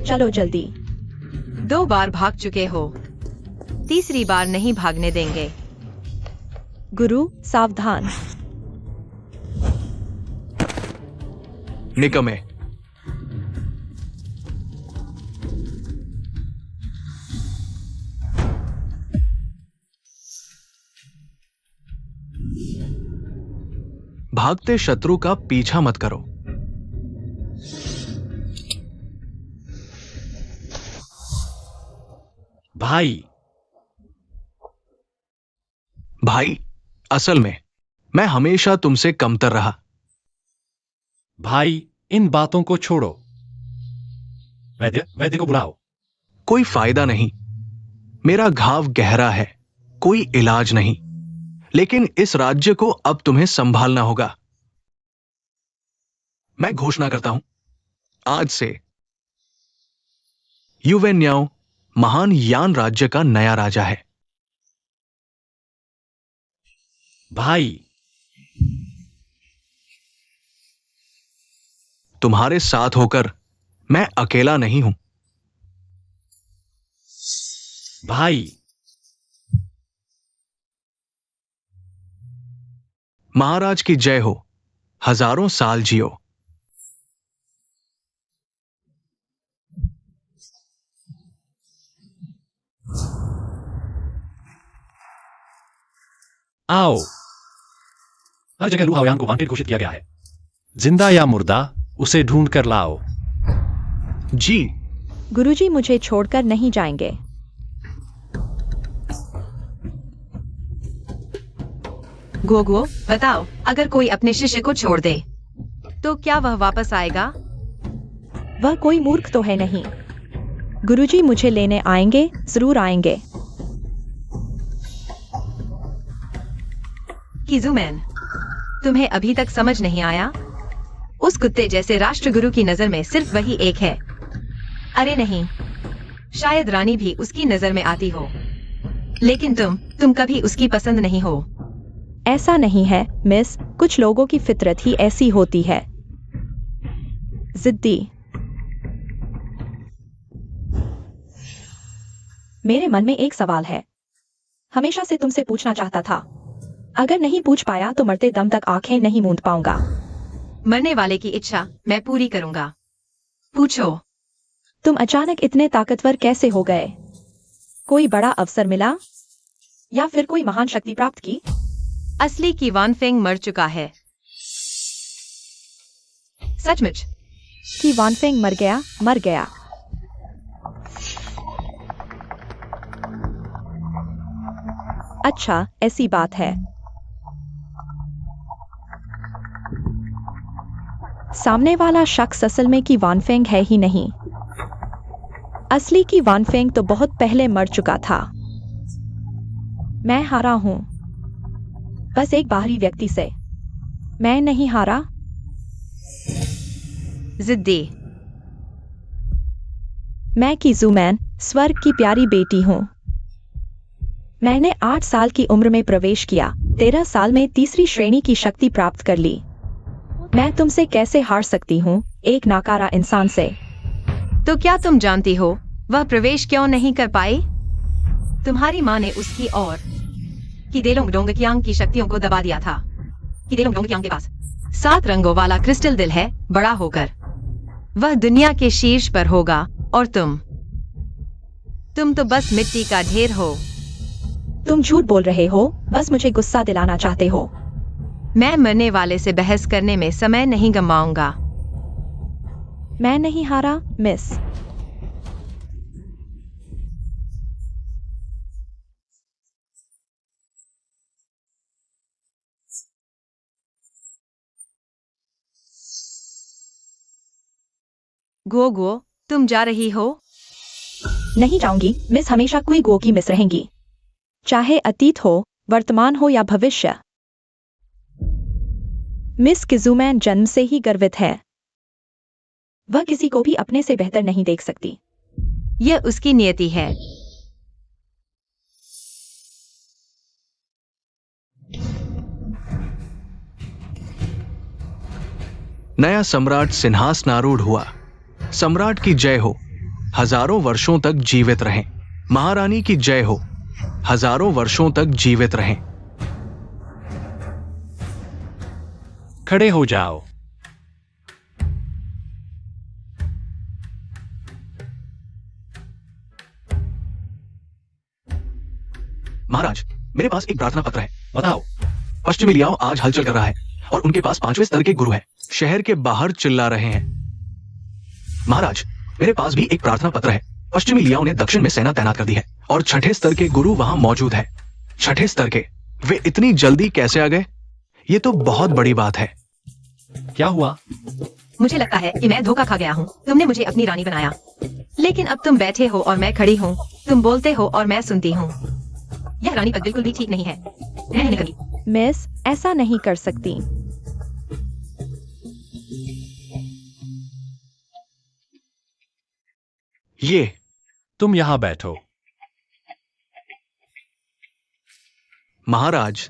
चलो जल्दी। 2 बार भाग चुके हो, तीसरी बार नहीं भागने देंगे। गुरु, सावधान। निकमे। भागते शत्रु का पीछा मत करो। भाई, भाई, असल में मैं हमेशा तुमसे कमतर रहा। भाई, इन बातों को छोड़ो। वैद्य को बुलाओ। कोई फायदा नहीं। मेरा घाव गहरा है, कोई इलाज नहीं। लेकिन इस राज्य को अब तुम्हें संभालना होगा। मैं घोषणा करता हूं, आज से युवेन्याओ महान यान राज्य का नया राजा है। भाई, तुम्हारे साथ होकर मैं अकेला नहीं हूं। भाई, महाराज की जय हो। हजारों साल जियो। आओ। हर जगह लू हाओयान को वांटेड घोषित किया गया है। जिंदा या मुर्दा, उसे ढूंढ कर लाओ। जी। गुरुजी मुझे छोड़कर नहीं जाएंगे। गोगो, बताओ, अगर कोई अपने शिष्य को छोड़ दे तो क्या वह वापस आएगा? वह कोई मूर्ख तो है नहीं। गुरुजी मुझे लेने आएंगे, जरूर आएंगे। किजुमैन, तुम्हें अभी तक समझ नहीं आया? उस कुत्ते जैसे राष्ट्रगुरु की नजर में सिर्फ वही एक है। अरे नहीं, शायद रानी भी उसकी नजर में आती हो, लेकिन तुम कभी उसकी पसंद नहीं हो। ऐसा नहीं है मिस, कुछ लोगों की फितरत ही ऐसी होती है। जिद्दी। मेरे मन में एक सवाल है, हमेशा से तुमसे पूछना चाहता था। अगर नहीं पूछ पाया तो मरते दम तक आंखें नहीं मूंद पाऊंगा। मरने वाले की इच्छा मैं पूरी करूंगा। पूछो। तुम अचानक इतने ताकतवर कैसे हो गए? कोई बड़ा अवसर मिला या फिर कोई महान शक्ति प्राप्त की? असली की वानफेंग मर चुका है। सचमुच? कि वानफेंग मर गया। अच्छा, ऐसी बात है। सामने वाला शख्स असल में की वानफेंग है ही नहीं। असली की वानफेंग तो बहुत पहले मर चुका था। मैं हारा हूं, बस एक बाहरी व्यक्ति से। मैं नहीं हारा। जिद्दी। मैं किजुमैन, स्वर्ग की प्यारी बेटी हूं। मैंने 8 साल की उम्र में प्रवेश किया, 13 साल में तीसरी श्रेणी की शक्ति प्राप्त कर ली। मैं तुमसे कैसे हार सकती हूँ, एक नाकारा इंसान से? तो क्या तुम जानती हो वह प्रवेश क्यों नहीं कर पाई? तुम्हारी माँ ने उसकी और किदेलोंग डोंगकियांग की शक्तियों को दबा दिया था। किदेलोंग डोंगकियांग के पास 7 रंगों वाला क्रिस्टल दिल है। बड़ा होकर वह दुनिया के शीर्ष पर होगा और तुम तो बस मिट्टी का ढेर हो। तुम झूठ बोल रहे हो, बस मुझे गुस्सा दिलाना चाहते हो। मैं मरने वाले से बहस करने में समय नहीं गंवाऊंगा। मैं नहीं हारा, मिस। गो, तुम जा रही हो? नहीं जाऊंगी, मिस हमेशा कोई गो की मिस रहेंगी, चाहे अतीत हो, वर्तमान हो या भविष्य। मिस किज़ुमैन जन्म से ही गर्वित है। वह किसी को भी अपने से बेहतर नहीं देख सकती। यह उसकी नियति है। नया सम्राट सिंहासनारूढ़ हुआ। सम्राट की जय हो, हजारों वर्षों तक जीवित रहें। महारानी की जय हो, हजारों वर्षों तक जीवित रहें। खड़े हो जाओ। महाराज, मेरे पास एक प्रार्थना पत्र है। बताओ। पश्चिमी लियाओ आज हलचल कर रहा है और उनके पास 5वें स्तर के गुरु हैं। शहर के बाहर चिल्ला रहे हैं। महाराज, मेरे पास भी एक प्रार्थना पत्र है। पश्चिमी लियाओ ने दक्षिण में सेना तैनात कर दी है और 6ठे स्तर के गुरु वहां मौजूद है। 6ठे स्तर के? वे इतनी जल्दी कैसे आ गए? ये तो बहुत बड़ी बात है। क्या हुआ? मुझे लगता है कि मैं धोखा खा गया हूँ। तुमने मुझे अपनी रानी बनाया, लेकिन अब तुम बैठे हो और मैं खड़ी हूँ। तुम बोलते हो और मैं सुनती हूँ। यह रानी पद बिल्कुल भी ठीक नहीं है। मैं नहीं करूंगी। मिस, ऐसा नहीं कर सकती। ये तुम यहां बैठो। महाराज,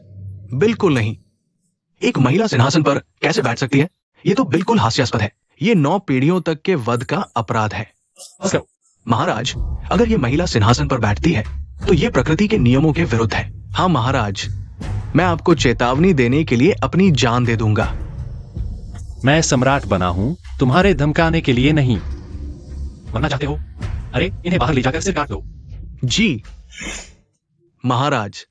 बिल्कुल नहीं। एक महिला सिंहासन पर कैसे बैठ सकती है? ये तो बिल्कुल हास्यास्पद है। ये 9 पीढ़ियों तक के वध का अपराध है। महाराज, अगर ये महिला सिंहासन पर बैठती है तो ये प्रकृति के नियमों के विरुद्ध है। हाँ महाराज, मैं आपको चेतावनी देने के लिए अपनी जान दे दूंगा। मैं सम्राट बना हूं, तुम्हारे धमकाने के लिए नहीं। मरना चाहते हो? अरे इन्हें बाहर ले जाकर सिर काट दो। जी महाराज।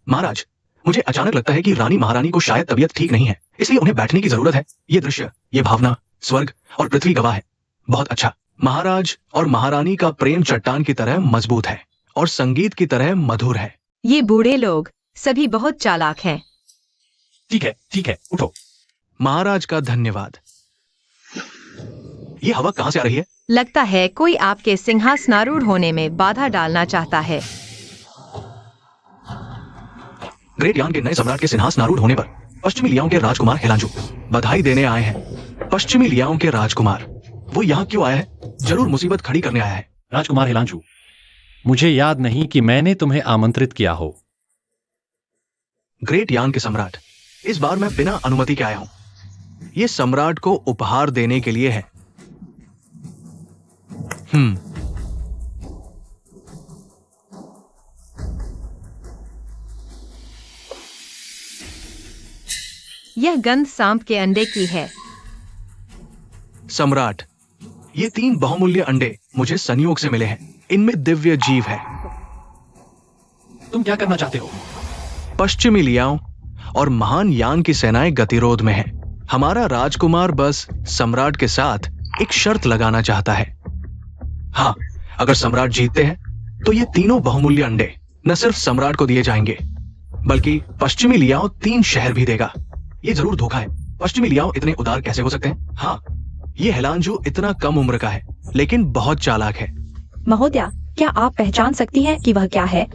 महाराज, मुझे अचानक लगता है कि रानी महारानी को शायद तबीयत ठीक नहीं है, इसलिए उन्हें बैठने की जरूरत है। ये दृश्य, ये भावना, स्वर्ग और पृथ्वी गवाह है। बहुत अच्छा। महाराज और महारानी का प्रेम चट्टान की तरह मजबूत है और संगीत की तरह मधुर है। ये बूढ़े लोग सभी बहुत चालाक हैं। ठीक है, उठो। महाराज का धन्यवाद। ये हवा कहां से आ रही है? लगता है कोई आपके सिंहासनारूढ़ होने में बाधा डालना चाहता है। ग्रेट यान के नए सम्राट के सिंहासनारूढ़ होने पर पश्चिमी लियाओं के राजकुमार हेलांजू बधाई देने आए हैं। पश्चिमी लियाओं के राजकुमार, वो यहाँ क्यों आया है? जरूर मुसीबत खड़ी करने आया है। राजकुमार हेलांजू, मुझे याद नहीं कि मैंने तुम्हें आमंत्रित किया हो। ग्रेट यान के सम्राट, इस बार मैं बिना अनुमति के आया हूं। ये सम्राट को उपहार देने के लिए है। यह गंध सांप के अंडे की है। सम्राट, ये 3 बहुमूल्य अंडे मुझे संयोग से मिले हैं। इनमें दिव्य जीव है। तुम क्या करना चाहते हो? पश्चिमी लियाओं और महान यांग की सेनाएं गतिरोध में हैं। हमारा राजकुमार बस सम्राट के साथ एक शर्त लगाना चाहता है। हाँ, अगर सम्राट जीतते हैं तो ये तीनों बहुमूल्य अंडे न सिर्फ सम्राट को दिए जाएंगे, बल्कि पश्चिमी लियाओं 3 शहर भी देगा। ये जरूर धोखा है। पश्चिमी लियाओं इतने उदार कैसे हो सकते हैं? हाँ, ये हेलांजू इतना कम उम्र का है, लेकिन बहुत चालाक है। महोदया, क्या आप पहचान सकती हैं कि वह क्या है?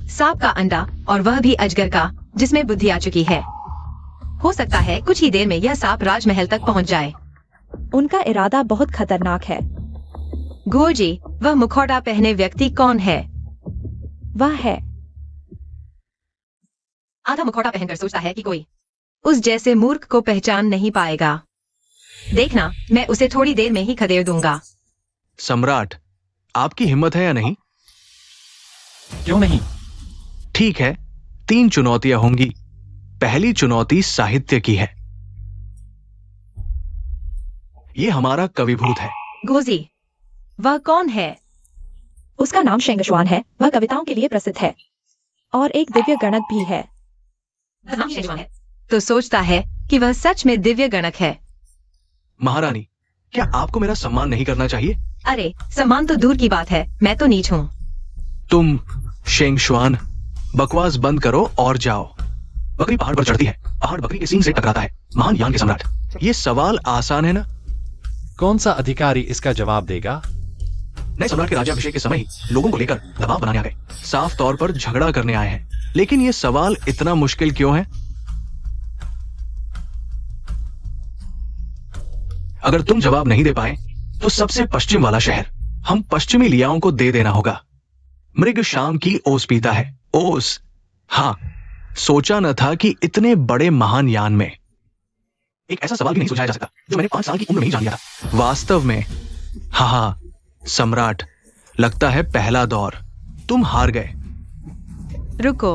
सांप का अंडा, और वह भी अजगर का, जिसमें बुद्धि आ चुकी है। हो सकता है कुछ ही देर में यह सांप राजमहल तक पहुंच जाए। उनका इरादा बहुत खतरनाक है। गोजी, वह मुखौटा पहने व्यक्ति कौन है? वह है आधा मुखौटा पहनकर सोचता है कि कोई उस जैसे मूर्ख को पहचान नहीं पाएगा। देखना, मैं उसे थोड़ी देर में ही खदेड़ दूंगा। सम्राट, आपकी हिम्मत है या नहीं? क्यों नहीं? ठीक है, 3 चुनौतियां होंगी। पहली चुनौती साहित्य की है। ये हमारा कविभूत है। गोजी, वह कौन है? उसका नाम शेंगशुआन है। वह कविताओं के लिए प्रसिद्ध है और एक दिव्य गणक भी है। नाम शेंगशुआन है। तो सोचता है कि वह सच में दिव्य गणक है। महारानी, क्या आपको मेरा सम्मान नहीं करना चाहिए? अरे, सम्मान तो दूर की बात है, मैं तो नीच हूँ। तुम शेंगशुआन, बकवास बंद करो और जाओ। बकरी पहाड़ पर चढ़ती है, पहाड़ बकरी के सींग से टकराता है। महान यान के सम्राट, ये सवाल आसान है ना? कौन सा अधिकारी इसका जवाब देगा? नए सम्राट के राज्याभिषेक के समय ही लोगों को लेकर दबाव बनाने आ गए। साफ तौर पर झगड़ा करने आए हैं। लेकिन ये सवाल इतना मुश्किल क्यों है? अगर तुम जवाब नहीं दे पाए तो सबसे पश्चिम वाला शहर हम पश्चिमी लियाओं को दे देना होगा। मृग शाम की ओस पीता है। ओस, हाँ, सोचा न था कि इतने बड़े महान यान में एक ऐसा सवाल भी नहीं सुलझाया जा सकता जो मैंने 5 साल की उम्र में ही जान लिया था। वास्तव में, हाँ, सम्राट, लगता है पहला दौर तुम हार गए। रुको,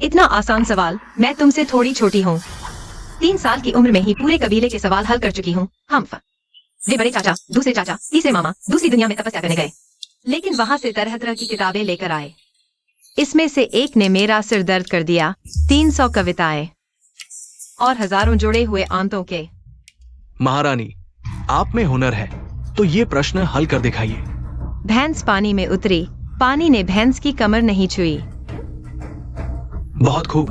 इतना आसान सवाल? मैं तुमसे थोड़ी छोटी हूँ। 3 साल की उम्र में ही पूरे कबीले के सवाल हल कर चुकी हूँ। हम वे बड़े चाचा, दूसरे चाचा, तीसरे मामा दूसरी दुनिया में तपस्या करने गए, लेकिन वहां से तरह तरह की किताबें लेकर आए। इसमें से एक ने मेरा सिर दर्द कर दिया। 300 कविताएं और हजारों जुड़े हुए आंतों के। महारानी, आप में हुनर है तो ये प्रश्न हल कर दिखाइए। भैंस पानी में उतरी, पानी ने भैंस की कमर नहीं छुई। बहुत खूब,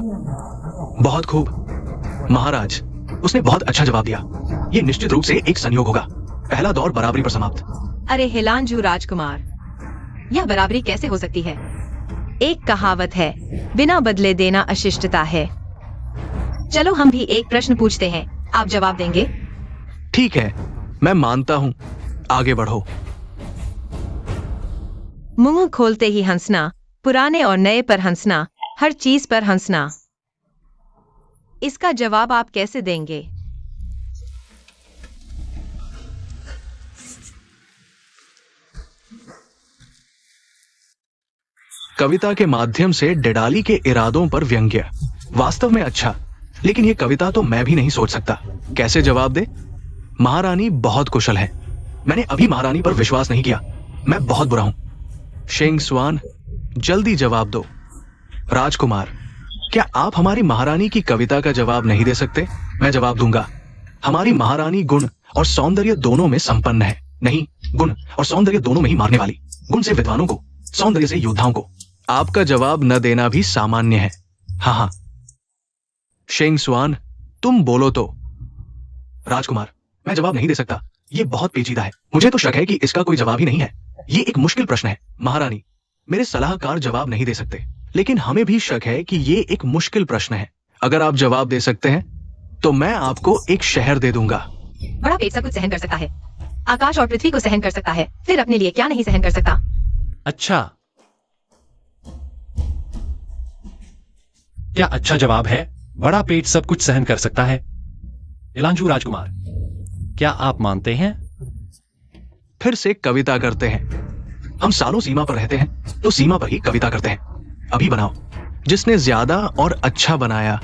बहुत खूब। महाराज, उसने बहुत अच्छा जवाब दिया। ये निश्चित रूप से एक संयोग होगा। पहला दौर बराबरी पर समाप्त। अरे हिलांजू राजकुमार, यह बराबरी कैसे हो सकती है? एक कहावत है, बिना बदले देना अशिष्टता है। चलो हम भी एक प्रश्न पूछते हैं, आप जवाब देंगे? ठीक है, मैं मानता हूं। आगे बढ़ो। मुंह खोलते ही हंसना, पुराने और नए पर हंसना, हर चीज पर हंसना। इसका जवाब आप कैसे देंगे? कविता के माध्यम से डेडाली के इरादों पर व्यंग्य वास्तव में अच्छा, लेकिन ये कविता तो मैं भी नहीं सोच सकता। कैसे जवाब दे? महारानी बहुत कुशल है। मैंने अभी महारानी पर विश्वास नहीं किया। मैं बहुत बुरा हूं। शेंगसुआन, जल्दी जवाब दो। राजकुमार, क्या आप हमारी महारानी की कविता का जवाब नहीं दे सकते? मैं जवाब दूंगा। हमारी महारानी गुण और सौंदर्य दोनों में संपन्न है। नहीं, गुण और सौंदर्य दोनों में ही मारने वाली। गुण से विद्वानों को, सौंदर्य से योद्धाओं को। आपका जवाब न देना भी सामान्य है। हाँ हाँ, शेंगसुआन, तुम बोलो तो। राजकुमार, मैं जवाब नहीं दे सकता। ये बहुत पेचीदा है। मुझे तो शक है कि इसका कोई जवाब ही नहीं है। ये एक मुश्किल प्रश्न है। महारानी, मेरे सलाहकार जवाब नहीं दे सकते, लेकिन हमें भी शक है कि ये एक मुश्किल प्रश्न है। अगर आप जवाब दे सकते हैं तो मैं आपको एक शहर दे दूंगा। बड़ा पेट सब कुछ सहन कर सकता है, आकाश और पृथ्वी को सहन कर सकता है, फिर अपने लिए क्या नहीं सहन कर सकता? अच्छा, क्या अच्छा जवाब है? बड़ा पेट सब कुछ सहन कर सकता है। इलांजू राजकुमार, क्या आप मानते हैं? फिर से कविता करते हैं। हम सालों सीमा पर रहते हैं तो सीमा पर ही कविता करते हैं। अभी बनाओ। जिसने ज्यादा और अच्छा बनाया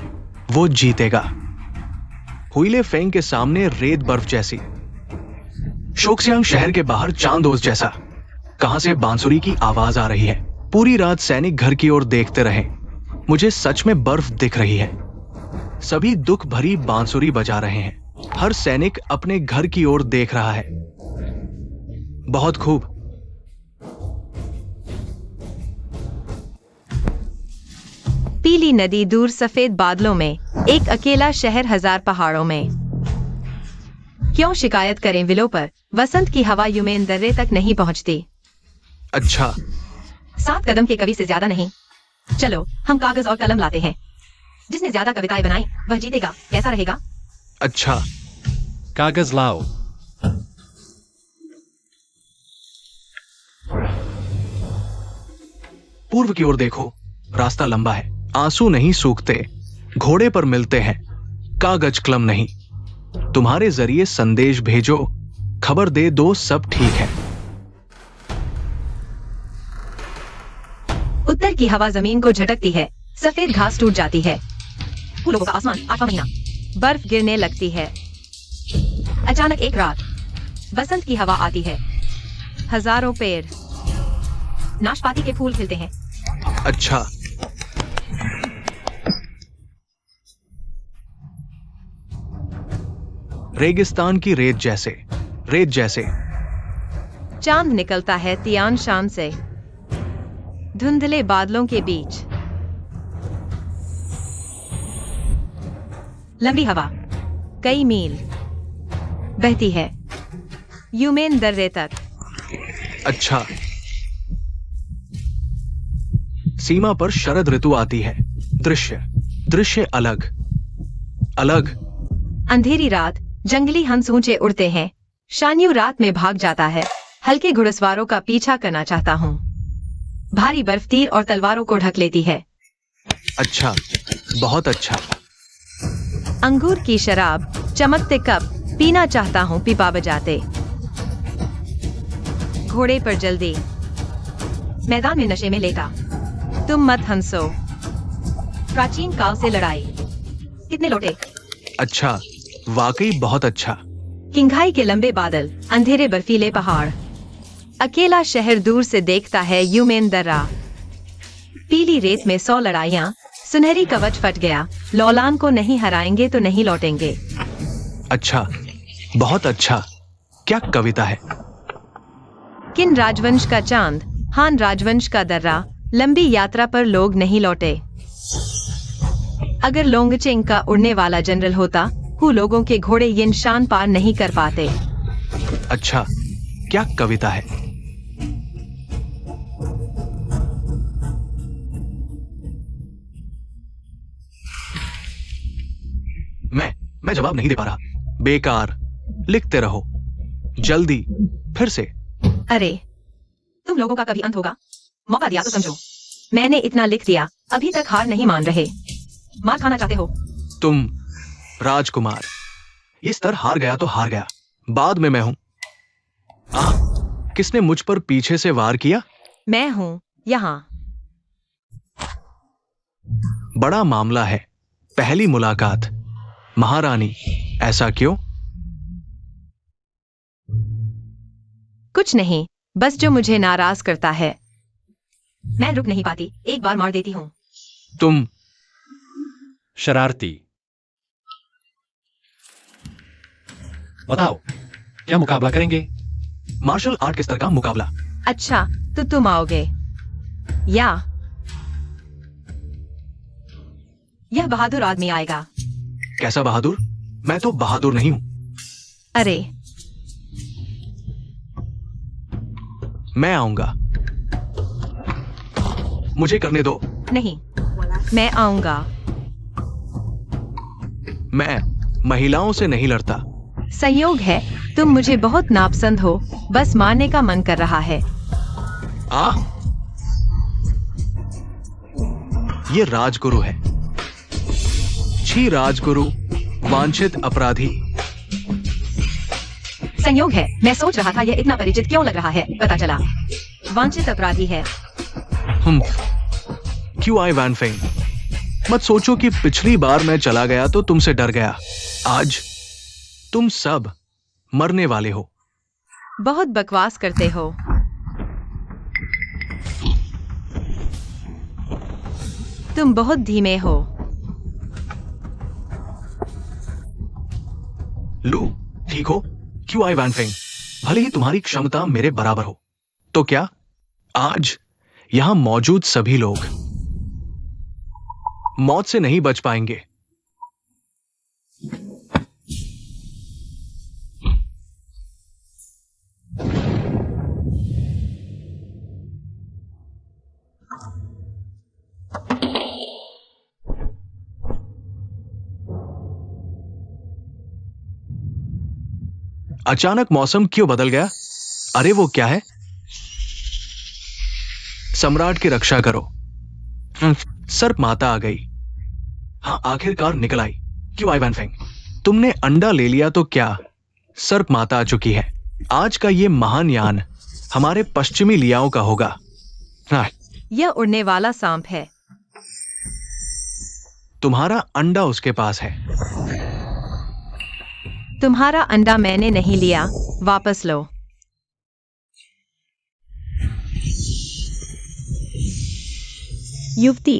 वो जीतेगा। हुईले फेंग के सामने रेत बर्फ जैसी, शोक्सियांग शहर के बाहर चांदोज जैसा। कहां से बांसुरी की आवाज आ रही है? पूरी रात सैनिक घर की ओर देखते रहे। मुझे सच में बर्फ दिख रही है। सभी दुख भरी बांसुरी बजा रहे हैं। हर सैनिक अपने घर की ओर देख रहा है। बहुत खूब। पीली नदी दूर सफेद बादलों में, एक अकेला शहर 1000 पहाड़ों में। क्यों शिकायत करें विलो पर? वसंत की हवा यूमेन दर्रे तक नहीं पहुंचती। अच्छा, 7 कदम के कवि से ज्यादा नहीं। चलो हम कागज और कलम लाते हैं। जिसने ज्यादा कविताएं बनाई वह जीतेगा। कैसा रहेगा? अच्छा। कागज लाओ। पूर्व की ओर देखो, रास्ता लंबा है, आंसू नहीं सूखते, घोड़े पर मिलते हैं, कागज कलम नहीं। तुम्हारे जरिए संदेश भेजो, खबर दे दो सब ठीक है। उत्तर की हवा जमीन को झटकती है, सफेद घास टूट जाती है। फूलों का आसमान, 8वां महीना। बर्फ गिरने लगती है। अचानक एक रात, बसंत की हवा आती है। हजारों पेड़। नाशपाती के फूल खिलते हैं। अच्छा, रेगिस्तान की रेत जैसे, रेत जैसे। चांद निकलता है तियान शान से, धुंधले बादलों के बीच। लंबी हवा कई मील बहती है, यूमेन दर्रे तक। अच्छा, सीमा पर शरद ऋतु आती है। दृश्य, दृश्य अलग, अलग। अंधेरी रात, जंगली हंस ऊंचे उड़ते हैं। शान्यू रात में भाग जाता है। हल्के घुड़सवारों का पीछा करना चाहता हूँ। भारी बर्फ तीर और तलवारों को ढक लेती है। अच्छा, बहुत अच्छा। अंगूर की शराब, चमकते कप पीना चाहता हूँ पिपा बजाते। घोड़े पर जल्दी, मैदान में नशे में लेटा। तुम मत हंसो। प्राचीन काल से लड़ाई। कितने लोटे। अच्छा, वाकई बहुत अच्छा। किंघाई के लंबे बादल, अंधेरे बर्फीले पहाड़। अकेला शहर दूर से देखता है यूमेन दर्रा। पीली रेत में 100 लड़ाइयाँ, सुनहरी कवच फट गया। लौलान को नहीं हराएंगे तो नहीं लौटेंगे। अच्छा, बहुत अच्छा। क्या कविता है। किन राजवंश का चांद, हान राजवंश का दर्रा। लंबी यात्रा पर लोग नहीं लौटे। अगर लोंगचेंग का उड़ने वाला जनरल होता, हु लोगों के घोड़े ये निशान पार नहीं कर पाते। अच्छा, क्या कविता है। मैं जवाब नहीं दे पा रहा। बेकार, लिखते रहो जल्दी। फिर से। अरे, तुम लोगों का कभी अंत होगा। मौका दिया तो समझो। मैंने इतना लिख दिया, अभी तक हार नहीं मान रहे। मार खाना चाहते हो। तुम राजकुमार, ये स्तर हार गया तो हार गया। बाद में मैं हूं। किसने मुझ पर पीछे से वार किया। मैं हूँ यहाँ। बड़ा मामला है। पहली मुलाकात। महारानी, ऐसा क्यों। कुछ नहीं, बस जो मुझे नाराज करता है। मैं रुक नहीं पाती, एक बार मार देती हूँ। तुम शरारती। बताओ, क्या मुकाबला करेंगे। मार्शल आर्ट के स्तर का मुकाबला। अच्छा, तो तुम आओगे या यह बहादुर आदमी आएगा। कैसा बहादुर। मैं तो बहादुर नहीं हूं। अरे, मैं आऊंगा। मुझे करने दो। नहीं, मैं आऊंगा। मैं महिलाओं से नहीं लड़ता। संयोग है, तुम मुझे बहुत नापसंद हो। बस मारने का मन कर रहा है। ये राजगुरु है। छी राजगुरु, वांछित अपराधी। संयोग है, मैं सोच रहा था यह इतना परिचित क्यों लग रहा है। पता चला वांछित अपराधी है। QI Wan Feng. मत सोचो कि पिछली बार मैं चला गया तो तुमसे डर गया। आज तुम सब मरने वाले हो। बहुत बकवास करते हो। तुम बहुत धीमे हो। लू, ठीक हो। क्यूआई वैन फेंग, भले ही तुम्हारी क्षमता मेरे बराबर हो, तो क्या आज यहां मौजूद सभी लोग मौत से नहीं बच पाएंगे। अचानक मौसम क्यों बदल गया। अरे वो क्या है। सम्राट की रक्षा करो। सर्प माता आ गई। हाँ, आखिरकार निकल आई। क्यों आई वैनफेंग, तुमने अंडा ले लिया तो क्या, सर्प माता आ चुकी है। आज का ये महान यान हमारे पश्चिमी लियाओं का होगा। हाँ, यह उड़ने वाला सांप है। तुम्हारा अंडा उसके पास है। तुम्हारा अंडा मैंने नहीं लिया, वापस लो। युवती,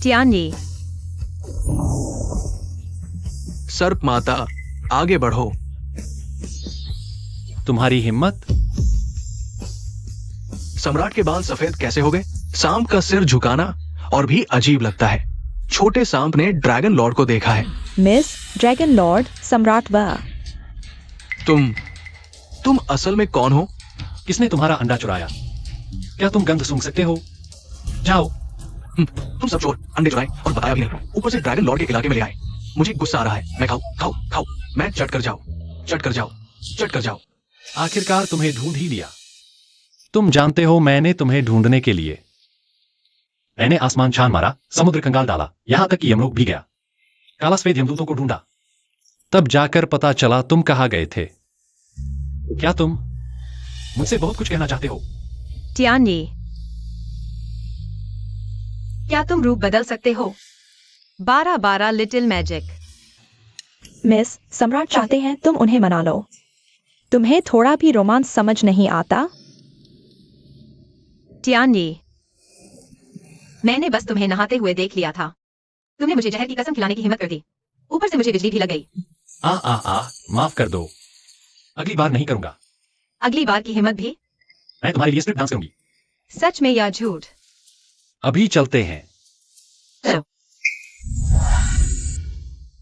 टियानी, सर्प माता आगे बढ़ो। तुम्हारी हिम्मत। सम्राट के बाल सफेद कैसे हो गए? सांप का सिर झुकाना और भी अजीब लगता है। छोटे सांप ने ड्रैगन लॉर्ड को देखा है। मिस ड्रैगन लॉर्ड सम्राट वह। तुम असल में कौन हो? किसने तुम्हारा अंडा चुराया? क्या तुम गंध सूंघ सकते हो? जाओ। तुम सब चोर, अंडे चुराए और बताया भी नहीं, ऊपर से ड्रैगन लॉर्ड के इलाके में ले आए। मुझे गुस्सा आ रहा है। मैं खाऊं खाऊं खाऊं, मैं चट कर जाओ, चट कर जाओ, चट कर जाओ। आखिरकार तुम्हें ढूंढ ही लिया। तुम जानते हो, मैंने तुम्हें ढूंढने के लिए मैंने आसमान छान मारा, समुद्र कंगाल डाला, यहां तक कि यमलोक भी गया। काला सफेद यमदूतों को ढूंढा, तब जाकर पता चला तुम कहां गए थे। क्या तुम मुझसे बहुत कुछ कहना चाहते हो? टियानी, क्या तुम रूप बदल सकते हो? 12 लिटिल मैजिक। मिस सम्राट चाहते हैं तुम उन्हें मना लो। तुम्हें थोड़ा भी रोमांस समझ नहीं आता? टियानी, मैंने बस तुम्हें नहाते हुए देख लिया था। तुमने मुझे जहर की कसम खिलाने की हिम्मत कर दी, ऊपर से मुझे बिजली भी लग गई। माफ कर दो, अगली बार नहीं करूंगा। अगली बार की हिम्मत भी? मैं तुम्हारे लिए स्ट्रिप डांस करूंगी। सच में या झूठ? अभी चलते हैं। चलो।